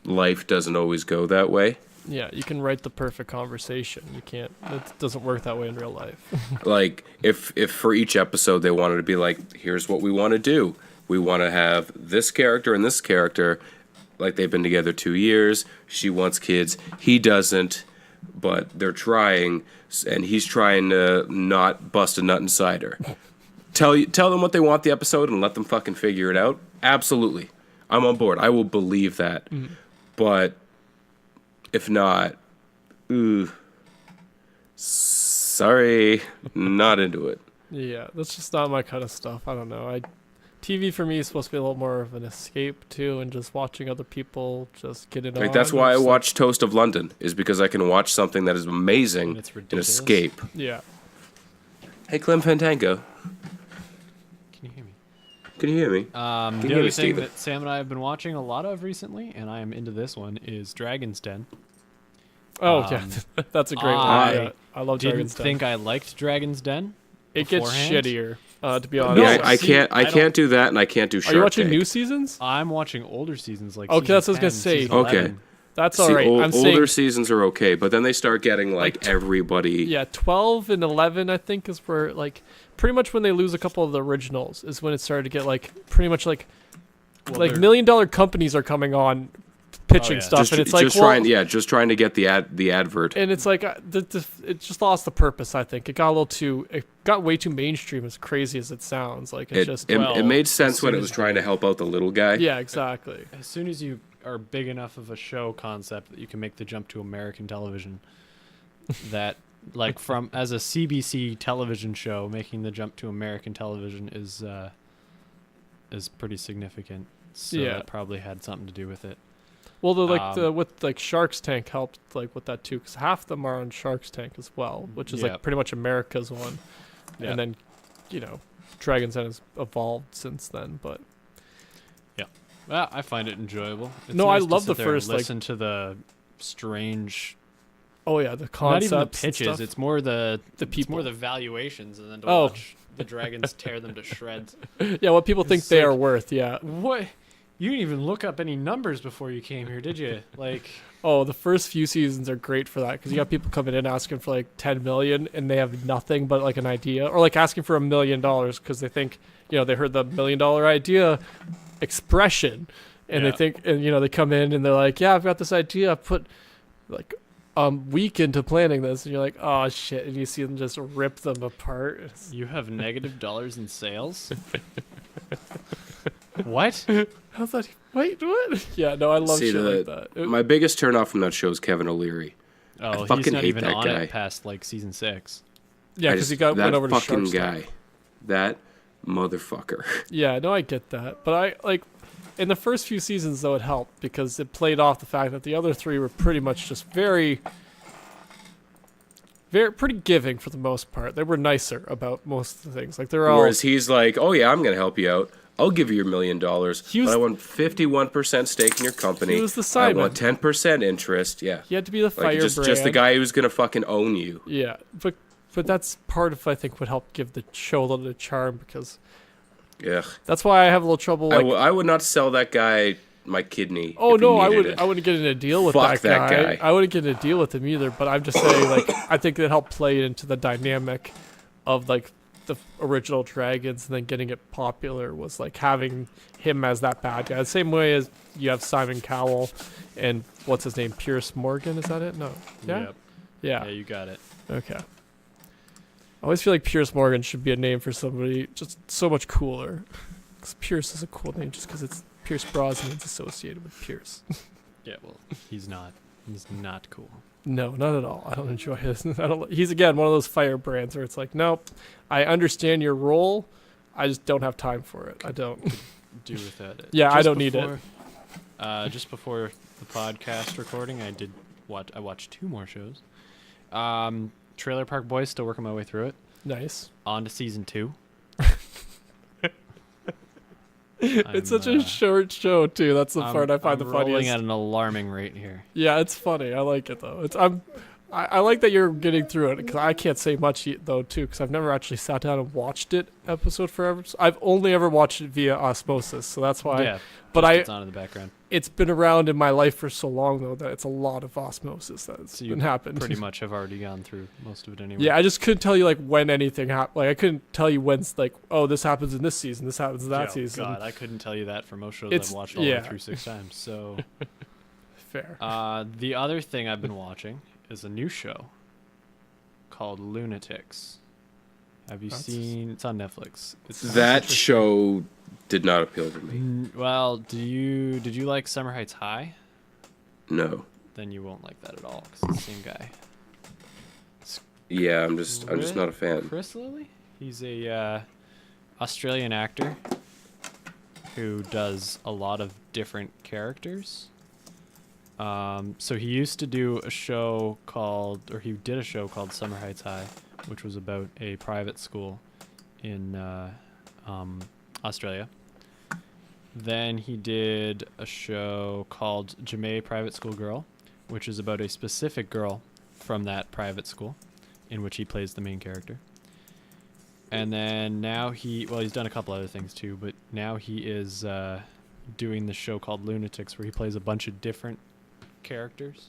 Life doesn't always go that way. Yeah, you can write the perfect conversation. You can't. It doesn't work that way in real life. Like if for each episode they wanted to be like, here's what we want to do. We want to have this character and this character, like they've been together 2 years. She wants kids. He doesn't, but they're trying, and he's trying to not bust a nut inside her. Tell them what they want the episode and let them fucking figure it out. Absolutely, I'm on board. I will believe that. But if not, ooh, sorry, not into it. Yeah, that's just not my kind of stuff. I don't know. TV for me is supposed to be a little more of an escape too, and just watching other people just get it on. Like that's why I Just like- watch Toast of London, is because I can watch something that is amazing And it's and ridiculous. escape. Yeah. Hey, Clem Fantango, Can you hear me? can you hear me? The you hear other me, thing Steven? that Sam and I have been watching a lot of recently, and I am into this one, is Dragon's Den. Oh Um, yeah, that's a great I one. Yeah, I love Didn't Dragon's Den. think I liked Dragon's Den. It gets beforehand. shittier. To be Yeah, honest. I see, can't. I I don't- can't do that, and I can't do Shark Are you watching Tank. new seasons? I'm watching older seasons, like Okay, season that's what I was gonna 10, say. season Okay. 11. That's See, all right. I'm older saying seasons are okay, but then they start getting like everybody. yeah, 12 and 11 I think is where like pretty much when they lose a couple of the originals is when it started to get like pretty much like Well, like they're- $1 million companies are coming on pitching yeah. stuff Just, and it's like just well, trying to get the advert. and it's like it just lost the purpose. I think it got way too mainstream, as crazy as it sounds. Like it's just It made sense as when soon it was as trying to help out the little guy. yeah, exactly. As soon as you are big enough of a show concept that you can make the jump to American television, that like from as a CBC television show, making the jump to American television is pretty significant. So Yeah. that probably had something to do with it. Well, with like Shark's Tank helped like with that too, because half of them are on Shark's Tank as well, which is Yeah. like pretty much America's one. Yeah. And then, Dragon's Den has evolved since then. But Well, I find it enjoyable. It's No, I nice to love sit the there and first, like- listen to the strange. oh yeah, the Not concepts, even the and pitches. stuff. It's more the people. more the valuations, and then to Oh. watch the dragons tear them to shreds. Yeah, what people think It's they like- are worth. Yeah. What? You didn't even look up any numbers before you came here, did you? Like, Oh, the first few seasons are great for that because you got people coming in asking for like 10 million and they have nothing but like an idea, or like asking for $1 million because they think they heard the $1 million idea expression, and Yeah. they think, and they come in and they're like, yeah, I've got this idea. I put like week into planning this, and you're like, oh shit, and you see them just rip them apart. It's- you have negative dollars in sales? What? How's that? Wait, what? Yeah, no, I love See, shit like that. my biggest turnoff from that show is Kevin O'Leary. Oh, he's fucking not hate even that on guy. it past like season 6. Yeah, I because just- he went that over to fucking Shark's Tank. guy, that motherfucker. Yeah, no, I get that. But I like in the first few seasons though it helped because it played off the fact that the other three were pretty much just very pretty giving for the most part. They were nicer about most of the things. Like they're all Whereas he's like, oh yeah, I'm gonna help you out. I'll give you your $1 million, He was- but I want 51% stake in your company. He was the I Simon. want 10% interest. Yeah, he had to be the like just the firebrand. guy who's gonna fucking own you. Yeah, but that's part of I think what helped give the show a little bit of charm because Yeah, that's why I have a little trouble. Like, I would not sell that guy my kidney. oh if he no, I needed it. wouldn't get in a deal with Fuck that guy. I wouldn't get in a deal with him either. But I'm just saying, like, I think it helped play into the dynamic of like the original Dragons and then getting it popular was like having him as that bad guy. The same way as you have Simon Cowell and what's his name, Pierce Morgan. Is that it? No. Yeah. Yep. Yeah. Yeah, you got it. Okay. I always feel like Pierce Morgan should be a name for somebody just so much cooler. Because Pierce is a cool name just because it's Pierce Brosnan's associated with Pierce. Yeah, well, he's not. He's not cool. No, not at all. I don't enjoy his. He's again one of those firebrands where it's like, nope, I understand your role, I just don't have time for it. I don't do without it. Yeah, I don't need it. Just before the podcast recording, I watched 2 more shows. Trailer Park Boys, still working my way through it. Nice. On to season 2. It's such a short show too. That's the part I find the funniest. Rolling at an alarming rate here. Yeah, it's funny. I like it though. I like that you're getting through it because I can't say much though too because I've never actually sat down and watched it episode for episode. I've only ever watched it via osmosis, so that's why. Yeah, but it's on in the background. It's been around in my life for so long though that it's a lot of osmosis that's been happened. Pretty much have already gone through most of it anyway. Yeah, I just couldn't tell you like when anything happened. Like I couldn't tell you when's like, oh, this happens in this season, this happens in that season. God, I couldn't tell you that for most shows I've watched all the way through 6 times. So fair. The other thing I've been watching is a new show called Lunatics. Have you seen? It's on Netflix. That show did not appeal to me. Well, did you like Summer Heights High? No. Then you won't like that at all because it's the same guy. Yeah, I'm just not a fan. Chris Lilly? He's a Australian actor who does a lot of different characters. So he used to do a show he did a show called Summer Heights High, which was about a private school in Australia. Then he did a show called Jamae Private School Girl, which is about a specific girl from that private school, in which he plays the main character. And then now he's done a couple other things too, but now he is doing the show called Lunatics, where he plays a bunch of different characters.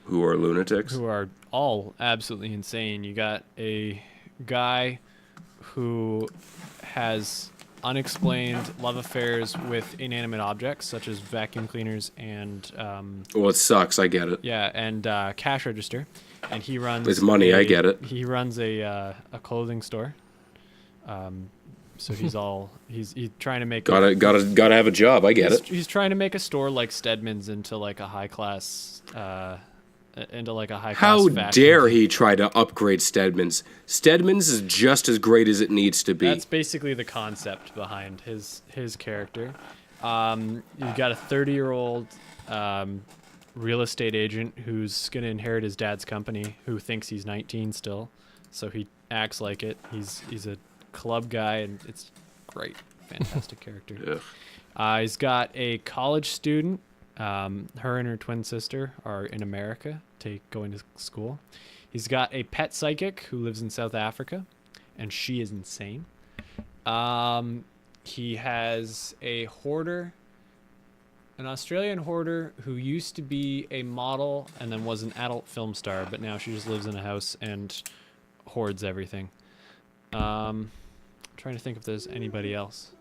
Who are lunatics? Who are all absolutely insane. You got a guy who has unexplained love affairs with inanimate objects, such as vacuum cleaners and... well, it sucks. I get it. Yeah, and cash register. And he runs... It's money. I get it. He runs a clothing store. So he's trying to make... Gotta have a job. I get it. He's trying to make a store like Stedman's into like a high-class... How dare he try to upgrade Stedman's? Stedman's is just as great as it needs to be. That's basically the concept behind his character. You've got a 30-year-old real estate agent who's going to inherit his dad's company, who thinks he's 19 still, so he acts like it. He's a club guy, and it's great, fantastic character. He's got a college student. Her and her twin sister are in America going to school. He's got a pet psychic who lives in South Africa, and she is insane. He has a hoarder, an Australian hoarder who used to be a model and then was an adult film star, but now she just lives in a house and hoards everything. I'm trying to think if there's anybody else.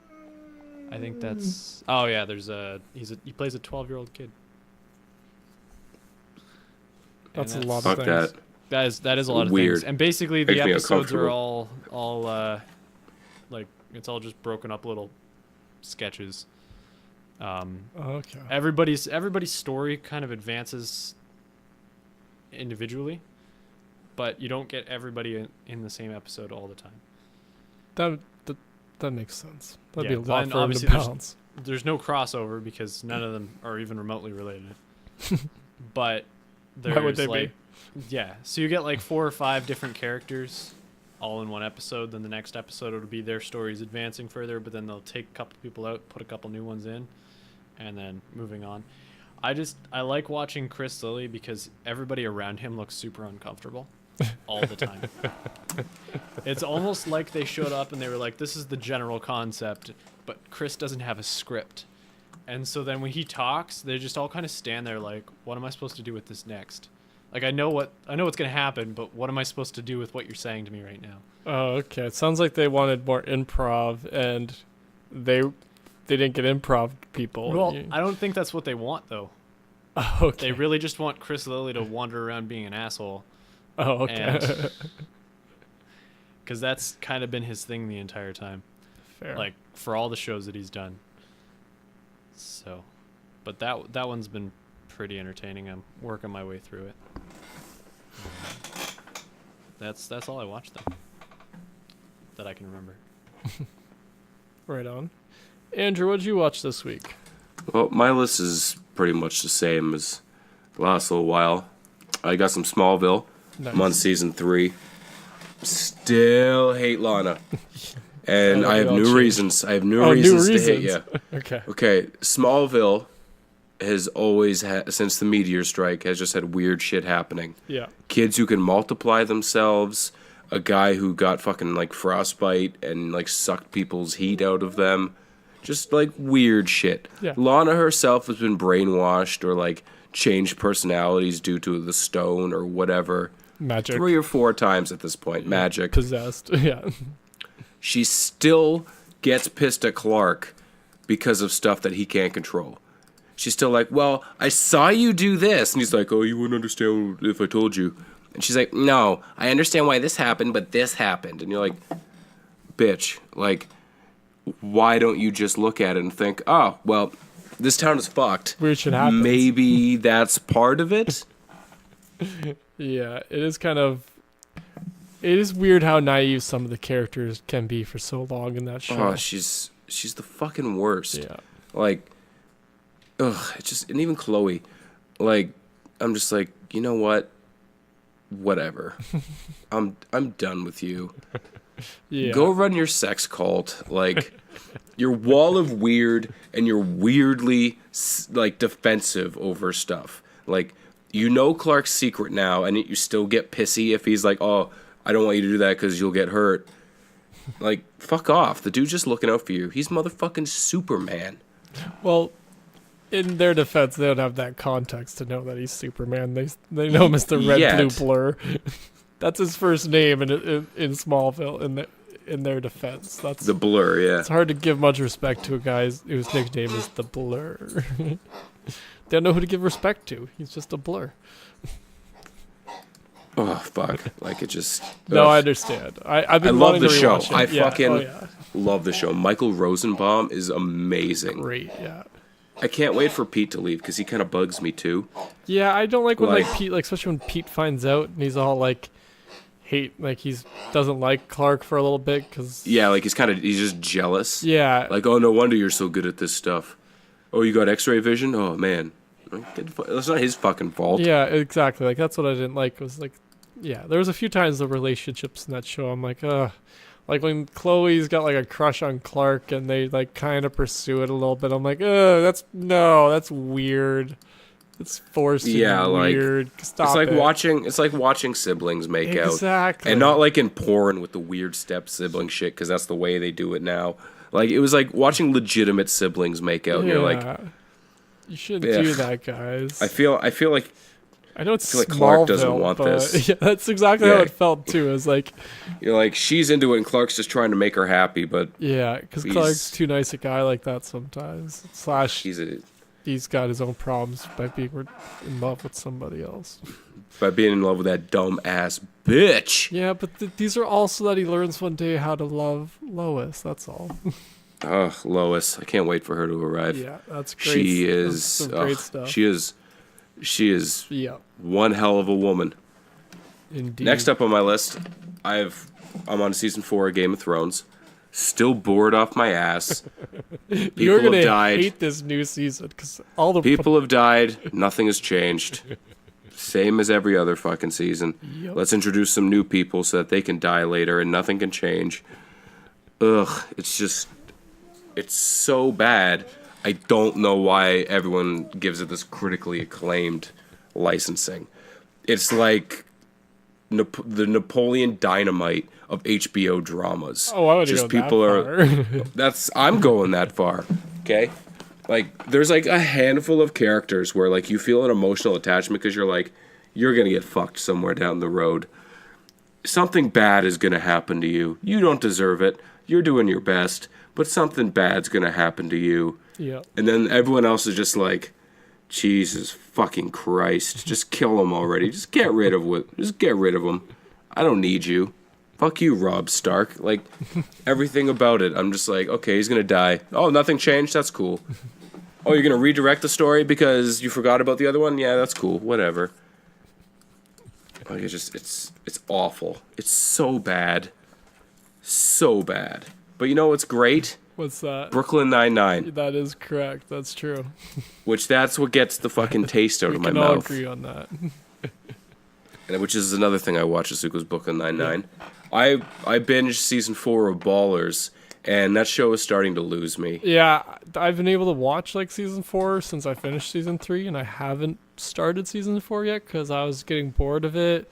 I think that's... Oh, yeah, he plays a 12-year-old kid. That's a lot of things. That is a lot of things. And basically, the episodes are all like, it's all just broken up little sketches. Okay. Everybody's story kind of advances individually, but you don't get everybody in the same episode all the time. That makes sense. That'd be a lot for him to balance. There's no crossover because none of them are even remotely related. But there's why would they be? Yeah, so you get like 4 or 5 different characters all in one episode. Then the next episode it'll be their stories advancing further, but then they'll take a couple people out, put a couple new ones in, and then moving on. I like watching Chris Lilly because everybody around him looks super uncomfortable all the time. It's almost like they showed up and they were like, this is the general concept, but Chris doesn't have a script. And so then when he talks, they just all kind of stand there like, what am I supposed to do with this next? Like I know what's gonna happen, but what am I supposed to do with what you're saying to me right now? Oh, okay. It sounds like they wanted more improv, and they didn't get improv people. Well, I don't think that's what they want though. Oh, okay. They really just want Chris Lilly to wander around being an asshole. Oh, okay. Because that's kind of been his thing the entire time. Fair. Like for all the shows that he's done. So, but that one's been pretty entertaining. I'm working my way through it. That's all I watched though. That I can remember. Right on. Andrew, what'd you watch this week? Well, my list is pretty much the same as the last little while. I got some Smallville. Nice. I'm on season 3. Still hate Lana. And I have new reasons. I have new reasons to hate you. Okay. Okay, Smallville has always had, since the meteor strike, has just had weird shit happening. Yeah. Kids who can multiply themselves, a guy who got fucking like frostbite and like sucked people's heat out of them. Just like weird shit. Yeah. Lana herself has been brainwashed or like changed personalities due to the stone or whatever. Magic. 3 or 4 times at this point. Magic. Possessed. Yeah. She still gets pissed at Clark because of stuff that he can't control. She's still like, well, I saw you do this. And he's like, oh, you wouldn't understand if I told you. And she's like, no, I understand why this happened, but this happened. And you're like, bitch, like, why don't you just look at it and think, oh, well, this town is fucked. Weird shit happens. Maybe that's part of it? Yeah, it is kind of... It is weird how naive some of the characters can be for so long in that show. Oh, she's the fucking worst. Yeah. Like, ugh, it's just, and even Chloe, like, I'm just like, you know what? Whatever. I'm done with you. Yeah. Go run your sex cult. Like, your wall of weird, and you're weirdly, like, defensive over stuff. Like, you know Clark's secret now, and you still get pissy if he's like, oh, I don't want you to do that because you'll get hurt. Like, fuck off. The dude's just looking out for you. He's motherfucking Superman. Well, in their defense, they don't have that context to know that he's Superman. They know him as the Red Blue Blur. That's his first name in Smallville. In their defense, that's the Blur. Yeah, it's hard to give much respect to a guy whose nickname is the Blur. They don't know who to give respect to. He's just a blur. Oh fuck! Like it just. No, ugh. I understand. I've been love wanting the to show. rewatch it. I Yeah. fucking love the show. Michael Rosenbaum is amazing. Great. Yeah. I can't wait for Pete to leave because he kind of bugs me too. Yeah, I don't like when like Like- Pete, like especially when Pete finds out and he's all like doesn't like Clark for a little bit because Yeah, like he's just jealous. yeah, Like, oh, no wonder you're so good at this stuff. Oh, you got X-ray vision? Oh man, that's not his fucking fault. yeah, exactly. Like that's what I didn't like was like, yeah, there was a few times the relationships in that show. I'm like, like when Chloe's got like a crush on Clark and they like kind of pursue it a little bit. I'm like, that's weird. It's forced. Yeah, and like, weird. Stop It's like watching siblings make out. Exactly. And not like in porn with the weird step sibling shit, because that's the way they do it now. Like, it was like watching legitimate siblings make out, and you're like, you shouldn't do ugh. that, guys. I feel like I know it's feel like Clark doesn't Smallville, want but this. Yeah, that's exactly how Yeah. it felt too. It's like, you're like, she's into it, and Clark's just trying to make her happy, but yeah, because He's- Clark's too nice a guy like that sometimes. He's got his own problems by being in love with somebody else. by being in love with that dumb ass bitch. Yeah, but these are also that he learns one day how to love Lois. That's all. Ugh, Lois, I can't wait for her to arrive. Yeah, that's great. She That's is some great stuff. She is Yeah, one hell of a woman. indeed. Next up on my list, I'm on season 4 of Game of Thrones. Still bored off my ass. You're People gonna have died. hate this new season because all the People have died. Nothing has changed. Same as every other fucking season. Yep. Let's introduce some new people so that they can die later and nothing can change. Ugh, it's so bad. I don't know why everyone gives it this critically acclaimed licensing. It's like the Napoleon Dynamite of HBO dramas. Oh, I would Just go people that far. I'm going that far. Okay? Like there's like a handful of characters where like you feel an emotional attachment because you're like you're going to get fucked somewhere down the road. Something bad is going to happen to you. You don't deserve it. You're doing your best, but something bad's going to happen to you. Yeah. And then everyone else is just like, Jesus fucking Christ. Just kill him already. Just get rid of him. I don't need you. Fuck you, Rob Stark. Like, everything about it, I'm just like, okay, he's going to die. Oh, nothing changed? That's cool. Oh, you're going to redirect the story because you forgot about the other one? Yeah, that's cool. Whatever. Like, it's awful. It's so bad. So bad. But you know what's great? What's that? Brooklyn Nine-Nine. That is correct. That's true. That's what gets the fucking taste out of my We can all mouth. agree on that. And which is another thing I watched this week was Brooklyn Nine-Nine. I binged season 4 of Ballers, and that show is starting to lose me. Yeah, I've been able to watch like season 4 since I finished season 3, and I haven't started season 4 yet because I was getting bored of it.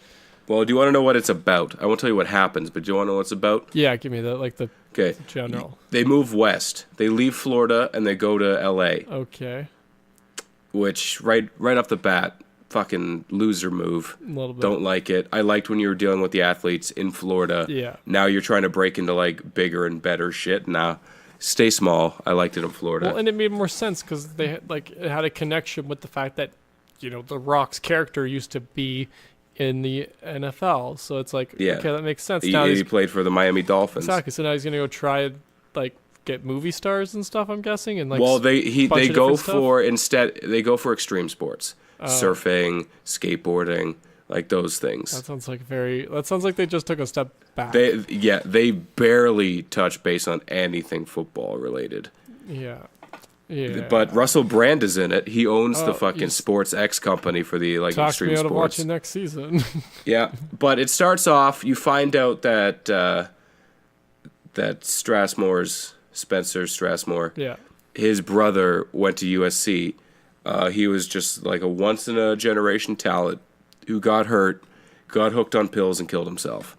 Well, do you want to know what it's about? I won't tell you what happens, but do you want to know what it's about? Yeah, give me the Okay. general. They move west. They leave Florida and they go to L.A. Okay, Which right off the bat, fucking loser move. a little bit. Don't like it. I liked when you were dealing with the athletes in Florida. Yeah. Now you're trying to break into like bigger and better shit. Nah, stay small. I liked it in Florida. Well, and it made more sense because they had, it had a connection with the fact that The Rock's character used to be in the NFL, so it's like, Yeah. okay, that makes sense. he, Now he played for the Miami Dolphins. exactly. So now he's gonna go try and get movie stars and stuff. I'm guessing, and Well, they bunch of go different stuff? for they go for extreme sports, surfing, skateboarding, like those things. That sounds like they just took a step back. They barely touch base on anything football related. Yeah. Yeah. But Russell Brand is in it. He owns the Oh, fucking he's- Sports X company for the talk extreme me out of sports. watching next season. Yeah, but it starts off. You find out that that Spencer Strassmore, yeah. his brother went to USC. He was just like a once in a generation talent who got hurt, got hooked on pills, and killed himself.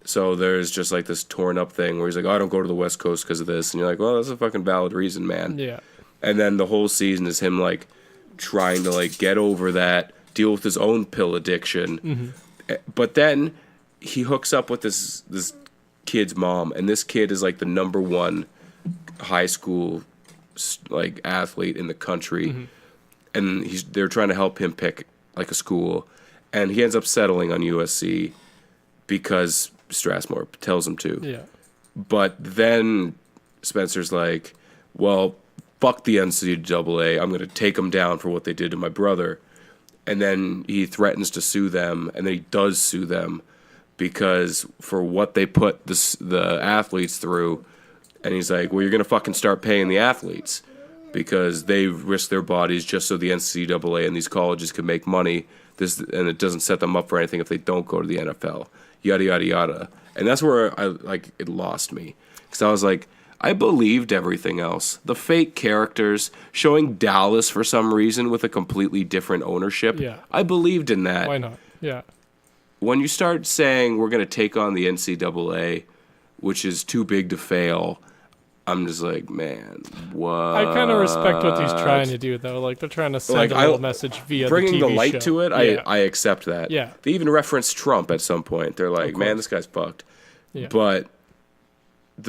So there's just like this torn up thing where he's like, oh, I don't go to the West Coast because of this. And you're like, well, that's a fucking valid reason, man. Yeah. And then the whole season is him like trying to like get over that, deal with his own pill addiction. Mm-hmm. But then he hooks up with this kid's mom, and this kid is like the number one high school like athlete in the country. Mm-hmm. And they're trying to help him pick like a school, and he ends up settling on USC because Strassmore tells him to. Yeah. But then Spencer's like, well, fuck the NCAA. I'm going to take them down for what they did to my brother. And then he threatens to sue them, and then he does sue them because for what they put the athletes through. And he's like, well, you're going to fucking start paying the athletes because they risk their bodies just so the NCAA and these colleges can make money. And it doesn't set them up for anything if they don't go to the NFL. Yada, yada, yada. And that's where it lost me. Because I was like, I believed everything else. The fake characters showing Dallas for some reason with a completely different ownership. Yeah. I believed in that. Why not? Yeah. When you start saying we're going to take on the NCAA, which is too big to fail, I'm just like, man, what? I kind of respect what he's trying to do, though. Like, they're trying to send a little message via bringing the the TV light show. to it. Yeah. I accept that. Yeah. They even reference Trump at some point. They're like, man, this guy's fucked. Yeah. But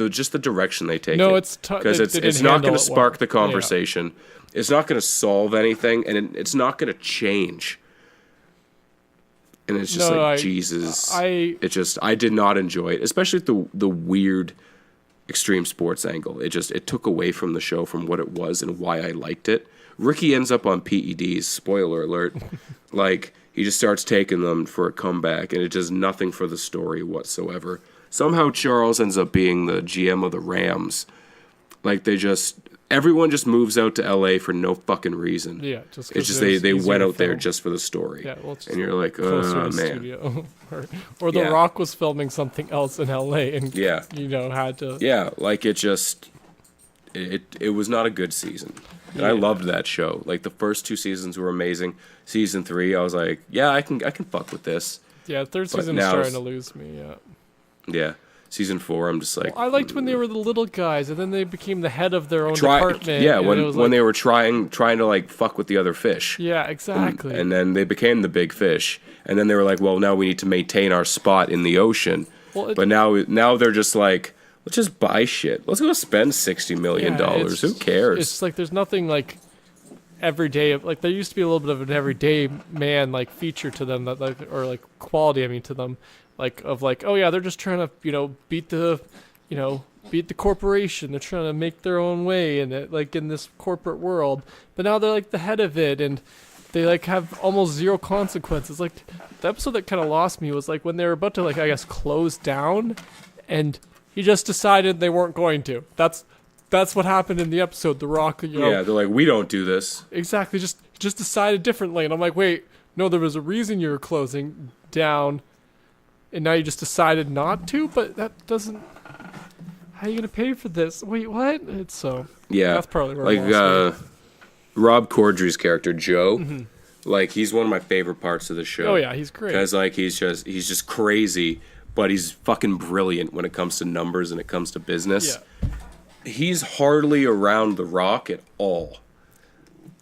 just the direction they take No, it, it's because they it's didn't not handle going to it spark well. the conversation. It's not going to solve anything, and it's not going to change. And it's just Jesus. I did not enjoy it, especially the weird extreme sports angle. It took away from the show from what it was and why I liked it. Ricky ends up on PEDs, spoiler alert. Like, he just starts taking them for a comeback, and it does nothing for the story whatsoever. Somehow Charles ends up being the GM of the Rams. Like, everyone just moves out to LA for no fucking reason. Yeah, just 'cause it's just it was they easier went to out there film. just for the story. Yeah, well, it's and you're like, closer oh to man. studio. or The Yeah. Rock was filming something else in LA and Yeah. had to. Yeah, like it was not a good season. And I loved that show. Like, the first 2 seasons were amazing. Season 3, I was like, yeah, I can fuck with this. Yeah, third But season is now starting it's- to lose me. Yeah. Yeah. Season 4, I'm just like... I liked when they were the little guys, and then they became the head of their own Try, department. yeah, and when it was when like, they were trying to like fuck with the other fish. Yeah, exactly. And then they became the big fish. And then they were like, well, now we need to maintain our spot in the ocean. Well, But now they're just like, let's just buy shit. Let's go spend $60 million. it's- Who cares? It's like there's nothing like everyday. Like there used to be a little bit of an everyday man like feature to them that like or like quality. I mean to them, like of like oh yeah they're just trying to beat the corporation. They're trying to make their own way and like in this corporate world. But now they're like the head of it and they like have almost zero consequences. Like the episode that kind of lost me was like when they were about to like I guess close down, and he just decided they weren't going to. That's what happened in the episode. The Rock, yeah, they're like, we don't do this. exactly just decided differently. And I'm like, wait, no, there was a reason you were closing down, and now you just decided not to. But that doesn't. How are you gonna pay for this? Wait, what? It's so. Yeah, That's probably where like I lost me. Rob Corddry's character Joe, like he's one of my favorite parts of the show. Oh yeah, he's great. Because like he's just crazy, but he's fucking brilliant when it comes to numbers and it comes to business. Yeah. He's hardly around The Rock at all.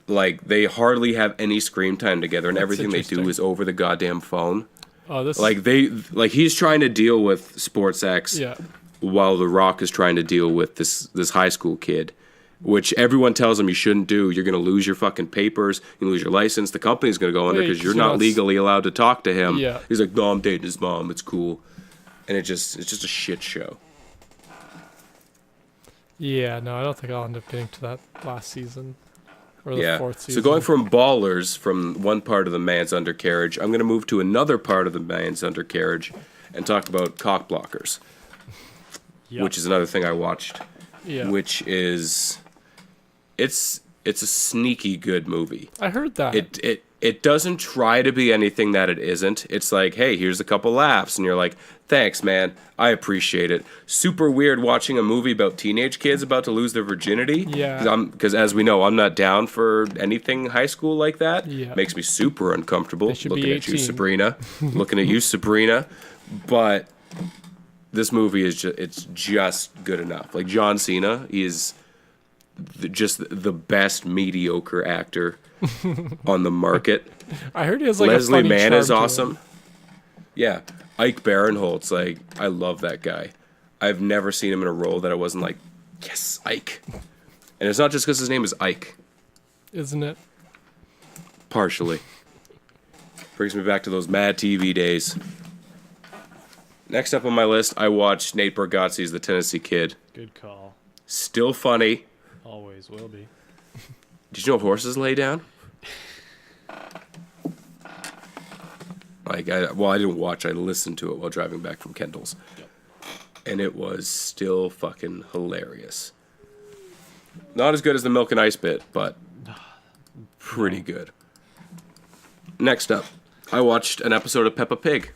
Like they hardly have any screen time together, and That's everything they do interesting. is over the goddamn phone. Oh, this. Like he's trying to deal with SportsX Yeah. while The Rock is trying to deal with this high school kid, which everyone tells him you shouldn't do. You're going to lose your fucking papers. You lose your license. The company's going to go under Wait, because you're so not that's- legally allowed to talk to him. Yeah. He's like, no, I'm dating his mom. It's cool. And it's just a shit show. Yeah, no, I don't think I'll end up getting to that last season or the Yeah. fourth season. So going from ballers from one part of the man's undercarriage, I'm going to move to another part of the man's undercarriage and talk about cock blockers, Yep. which is another thing I watched. yeah, Which is, it's a sneaky good movie. I heard that. It doesn't try to be anything that it isn't. It's like, hey, here's a couple laughs, and you're like, thanks, man, I appreciate it. Super weird watching a movie about teenage kids about to lose their virginity. Yeah. Because as we know, I'm not down for anything high school like that. Yeah. Makes me super uncomfortable They should be looking at you, 18. Sabrina. Looking at you, Sabrina. But this movie is it's just good enough. Like John Cena is just the best mediocre actor on the market. I heard he has like Leslie a funny Mann charm is to him. awesome. Yeah, Ike Barinholtz, like I love that guy. I've never seen him in a role that I wasn't like, yes, Ike. And it's not just because his name is Ike. Isn't it? Partially. Brings me back to those Mad TV days. Next up on my list, I watched Nate Bargatze's The Tennessee Kid. Good call. Still funny. Always will be. Did you know horses lay down? Like, I didn't watch. I listened to it while driving back from Kendall's. Yep. And it was still fucking hilarious. Not as good as the Milk and Ice bit, but pretty good. Next up, I watched an episode of Peppa Pig.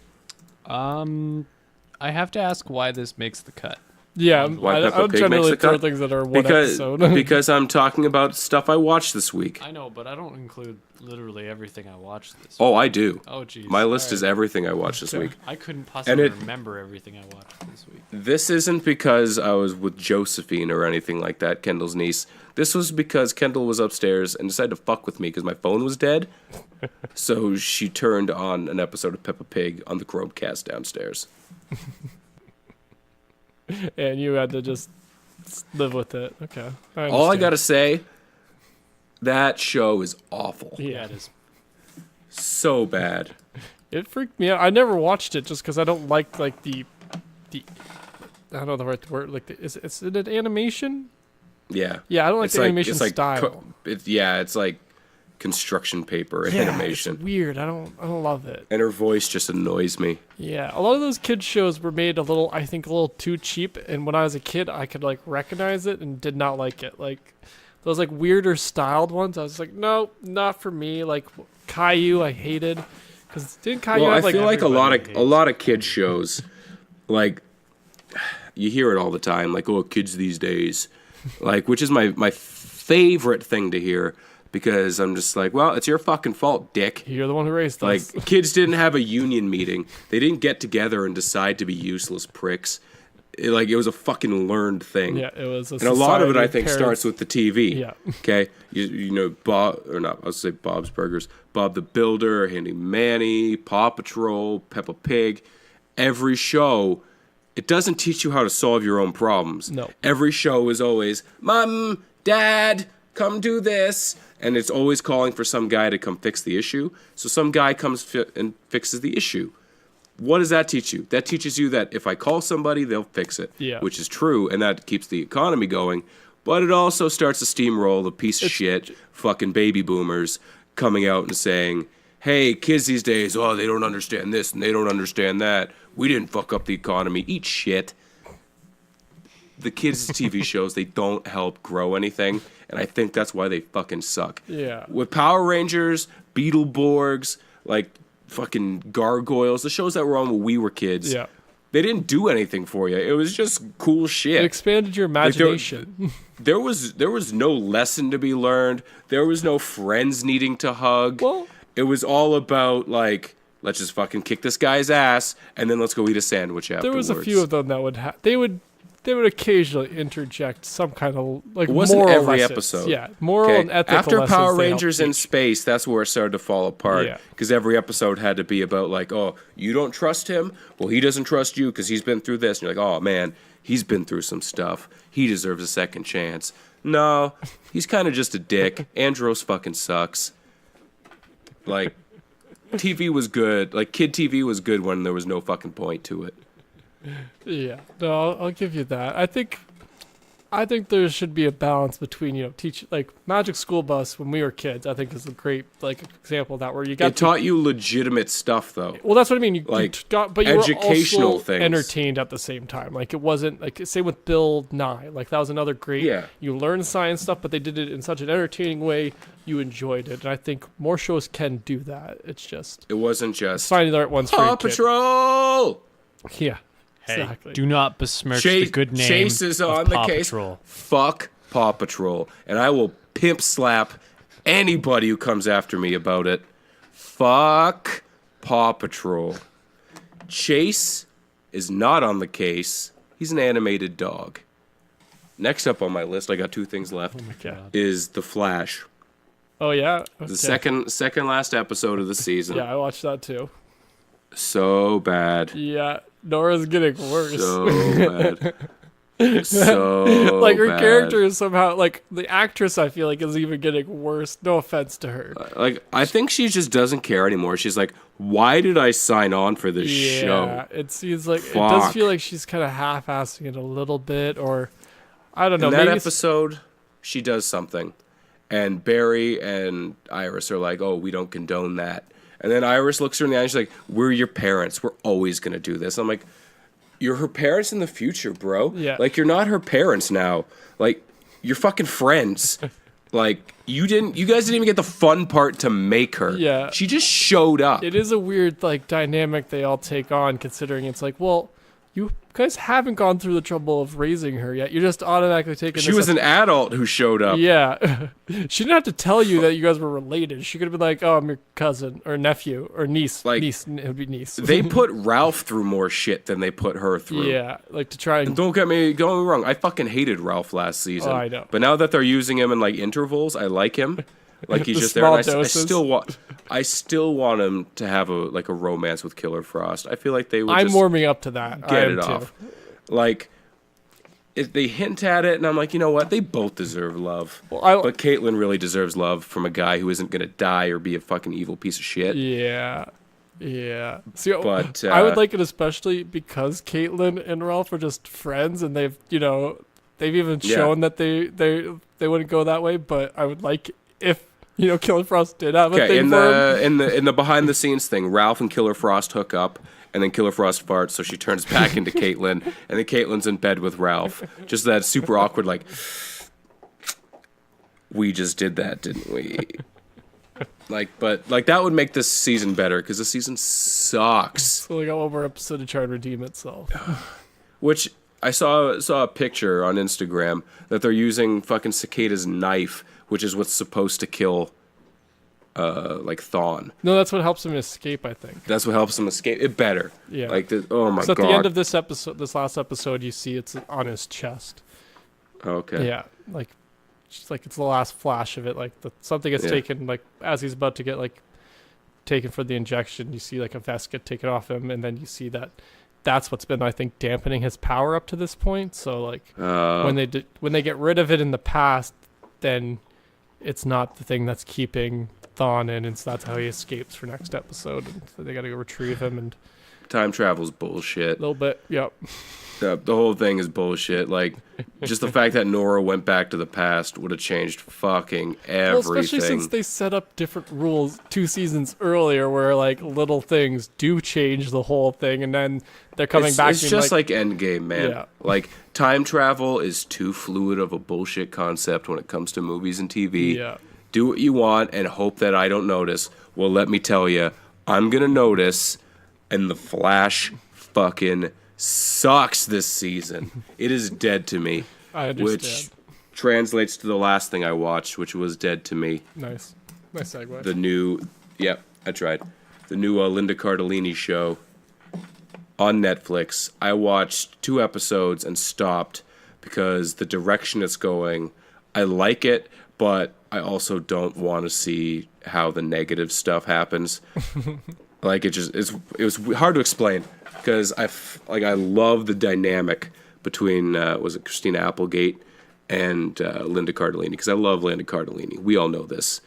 I have to ask why this makes the cut. Yeah, Why I Peppa don't Pig generally makes the throw cut? things that are one Because episode. because I'm talking about stuff I watched this week. I know, but I don't include literally everything I watched this week. Oh, I do. Oh, jeez. My list is Alright. everything I watched this week. I couldn't possibly it- remember everything I watched this week. This isn't because I was with Josephine or anything like that, Kendall's niece. This was because Kendall was upstairs and decided to fuck with me because my phone was dead. So she turned on an episode of Peppa Pig on the Chromecast downstairs. And you had to just live with it. Okay. All I understand. gotta say, that show is awful. Yeah, it is. So bad. It freaked me out. I never watched it just because I don't like the I don't know the right word. Like is it an animation? Yeah. Yeah, I don't like the animation style. It's like construction paper Yeah, animation. it's weird. I don't love it. And her voice just annoys me. Yeah, a lot of those kids shows were made a little too cheap, and when I was a kid, I could like recognize it and did not like it. Like those like weirder styled ones, I was like, no, not for me. Like Caillou, I hated because didn't Caillou Well, I have like feel like a everybody lot of kids shows, like you hear it all the time, like kids these days, like which is my favorite thing to hear because I'm just like, well, it's your fucking fault, dick. You're the one who raised Like us. kids didn't have a union meeting. They didn't get together and decide to be useless pricks. Like, it was a fucking learned thing. Yeah, it was. And a lot of it, I think, parents. starts with the TV. Yeah. Okay? You know, I'll say Bob's Burgers, Bob the Builder, Handy Manny, Paw Patrol, Peppa Pig. Every show, it doesn't teach you how to solve your own problems. No. Every show is always, Mom, Dad, come do this. And it's always calling for some guy to come fix the issue. So some guy comes and fixes the issue. What does that teach you? That teaches you that if I call somebody, they'll fix it, Yeah. which is true, and that keeps the economy going. But it also starts to steamroll the piece of shit fucking baby boomers coming out and saying, hey, kids these days, they don't understand this and they don't understand that. We didn't fuck up the economy. Eat shit. The kids' TV shows, they don't help grow anything, and I think that's why they fucking suck. Yeah. With Power Rangers, Beetleborgs, like fucking Gargoyles, the shows that were on when we were kids, Yeah. they didn't do anything for you. It was just cool shit. It expanded your imagination. There was no lesson to be learned. There was no friends needing to hug. Well- it was all about, like, let's just fucking kick this guy's ass, and then let's go eat a sandwich afterwards. There was a few of them that would they would occasionally interject some kind of like It wasn't moral every lessons. episode. Yeah, moral and ethical After lessons Power they helped Rangers in teach. Space, that's where it started to fall apart. Yeah. Because every episode had to be about, like, oh, you don't trust him? Well, he doesn't trust you because he's been through this. And you're like, oh, man, he's been through some stuff. He deserves a second chance. No, he's kind of just a dick. Andros fucking sucks. Like, TV was good. Like, kid TV was good when there was no fucking point to it. Yeah, no, I'll give you that. I think there should be a balance between teach like Magic School Bus when we were kids. I think is a great like example of that where you got It taught you legitimate stuff, though. well, that's what I mean. You Like, got, but you educational were also things. entertained at the same time. Like it wasn't like same with Bill Nye. Like that was another great. Yeah. You learned science stuff, but they did it in such an entertaining way. You enjoyed it, and I think more shows can do that. It's just It wasn't just finding the right ones for Paw your kid. Patrol! Yeah. Hey, Exactly. do not besmirch the good name Chase is of on Paw the case. Patrol. Fuck Paw Patrol. And I will pimp slap anybody who comes after me about it. Fuck Paw Patrol. Chase is not on the case. He's an animated dog. Next up on my list, I got two things left, Okay. is The Flash. Oh yeah. The Okay. second last episode of the season. Yeah, I watched that too. So bad. Yeah, Nora's getting worse. So bad. So like her bad. character is somehow like the actress. I feel like is even getting worse. No offense to her. Like, I think she just doesn't care anymore. She's like, why did I sign on for this show? It seems like it does Fuck. feel like she's kind of half-assing it a little bit, or I don't know. In that Maybe it's- episode, she does something. And Barry and Iris are like, oh, we don't condone that. And then Iris looks her in the eye and she's like, we're your parents.'t always going to do this. I'm like, you're her parents in the future, bro. Yeah. Like, you're not her parents now. Like, you're fucking friends. Like, you guys didn't even get the fun part to make her. Yeah. She just showed up. It is a weird like dynamic they all take on, considering it's like, well, you guys haven't gone through the trouble of raising her yet. You're just automatically taking. She this was as- an adult who showed up. Yeah, she didn't have to tell you that you guys were related. She could have been like, "Oh, I'm your cousin or nephew or niece." Like, niece, it would be niece. They put Ralph through more shit than they put her through. yeah, like to try and Don't get me wrong. I fucking hated Ralph last season. Oh, I know. But now that they're using him in like intervals, I like him. Like he's The just there. And small I doses. still want him to have a romance with Killer Frost. I feel like they would I'm just warming up to that. I get am it too. off. Like if they hint at it, and I'm like, you know what? They both deserve love. Well, But Caitlyn really deserves love from a guy who isn't gonna die or be a fucking evil piece of shit. Yeah. Yeah. See, But, I would like it especially because Caitlyn and Ralph are just friends, and they've even Yeah. shown that they wouldn't go that way. But I would like if Killer Frost did have a Okay, thing in for him. the behind the scenes thing, Ralph and Killer Frost hook up, and then Killer Frost farts, so she turns back into Caitlyn, and then Caitlyn's in bed with Ralph. Just that super awkward, like, we just did that, didn't we? But that would make this season better because the season sucks. So we got one more episode to try and redeem itself. Which I saw a picture on Instagram that they're using fucking Cicada's knife, which is what's supposed to kill like Thawne. No, that's what helps him escape, I think. That's what helps him escape. It better. Yeah. Like, oh my So god. at the end of this last episode, you see it's on his chest. Okay. Yeah, like, just like it's the last flash of it. Like something gets taken, like as he's about to get like taken for the injection. You see like a vest get taken off him, and then you see that's what's been, I think, dampening his power up to this point. So like when they get rid of it in the past, then it's not the thing that's keeping Thawne in, and so that's how he escapes for next episode. And so they got to go retrieve him, and Time travel's bullshit. a little bit, yep. The whole thing is bullshit. Like, just the fact that Nora went back to the past would have changed fucking everything. Well, especially since they set up different rules 2 seasons earlier, where like little things do change the whole thing, and then they're coming back. It's just like Endgame, man. Yeah. Like, time travel is too fluid of a bullshit concept when it comes to movies and TV. Yeah. Do what you want and hope that I don't notice. Well, let me tell you, I'm gonna notice, and the Flash fucking sucks this season. It is dead to me. I understand. Which translates to the last thing I watched, which was Dead to Me. Nice segue. The new, I tried. The new Linda Cardellini show on Netflix. I watched 2 episodes and stopped because the direction it's going, I like it, but I also don't want to see how the negative stuff happens. Like, it was hard to explain because I love the dynamic between was it Christina Applegate and Linda Cardellini, because I love Linda Cardellini. We all know this.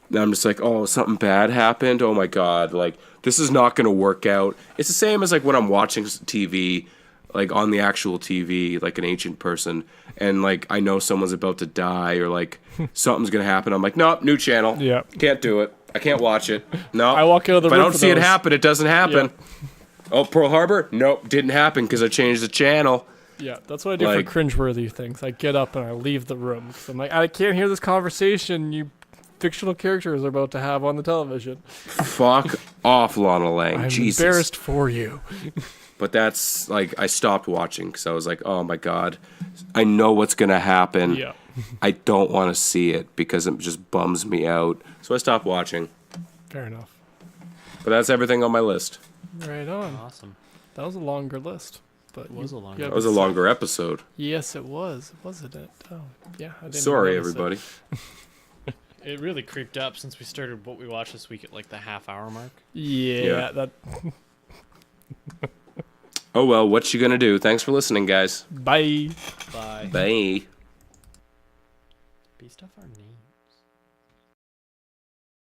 And I'm just like, oh, something bad happened. Oh my god, like this is not gonna work out. It's the same as like when I'm watching TV, like on the actual TV, like an ancient person, and like I know someone's about to die or like something's gonna happen. I'm like, nope, new channel. Yeah. Can't do it. I can't watch it. No. I walk out of the If I room don't for see it those. happen, it doesn't happen. Yeah. Oh, Pearl Harbor? Nope, didn't happen because I changed the channel. Yeah, that's what I do Like- for cringeworthy things. I get up and I leave the room. 'Cause I'm like, I can't hear this conversation you fictional characters are about to have on the television. Fuck off, Lana Lang. I'm Jesus. embarrassed for you. But that's like, I stopped watching because I was like, oh my god, I know what's gonna happen. Yeah. I don't want to see it because it just bums me out. So I stopped watching. Fair enough. But that's everything on my list. Right on. Awesome. That was a longer list. But It was a longer yeah, That was a longer episode. Yes, it was. Wasn't it? Oh, yeah. I didn't Sorry, notice it. everybody. It really creeped up since we started what we watched this week at like the half-hour mark. Yeah, Yeah. that. Oh well, what you gonna do? Thanks for listening, guys. Bye. Bye. Bye. Be stuff our name.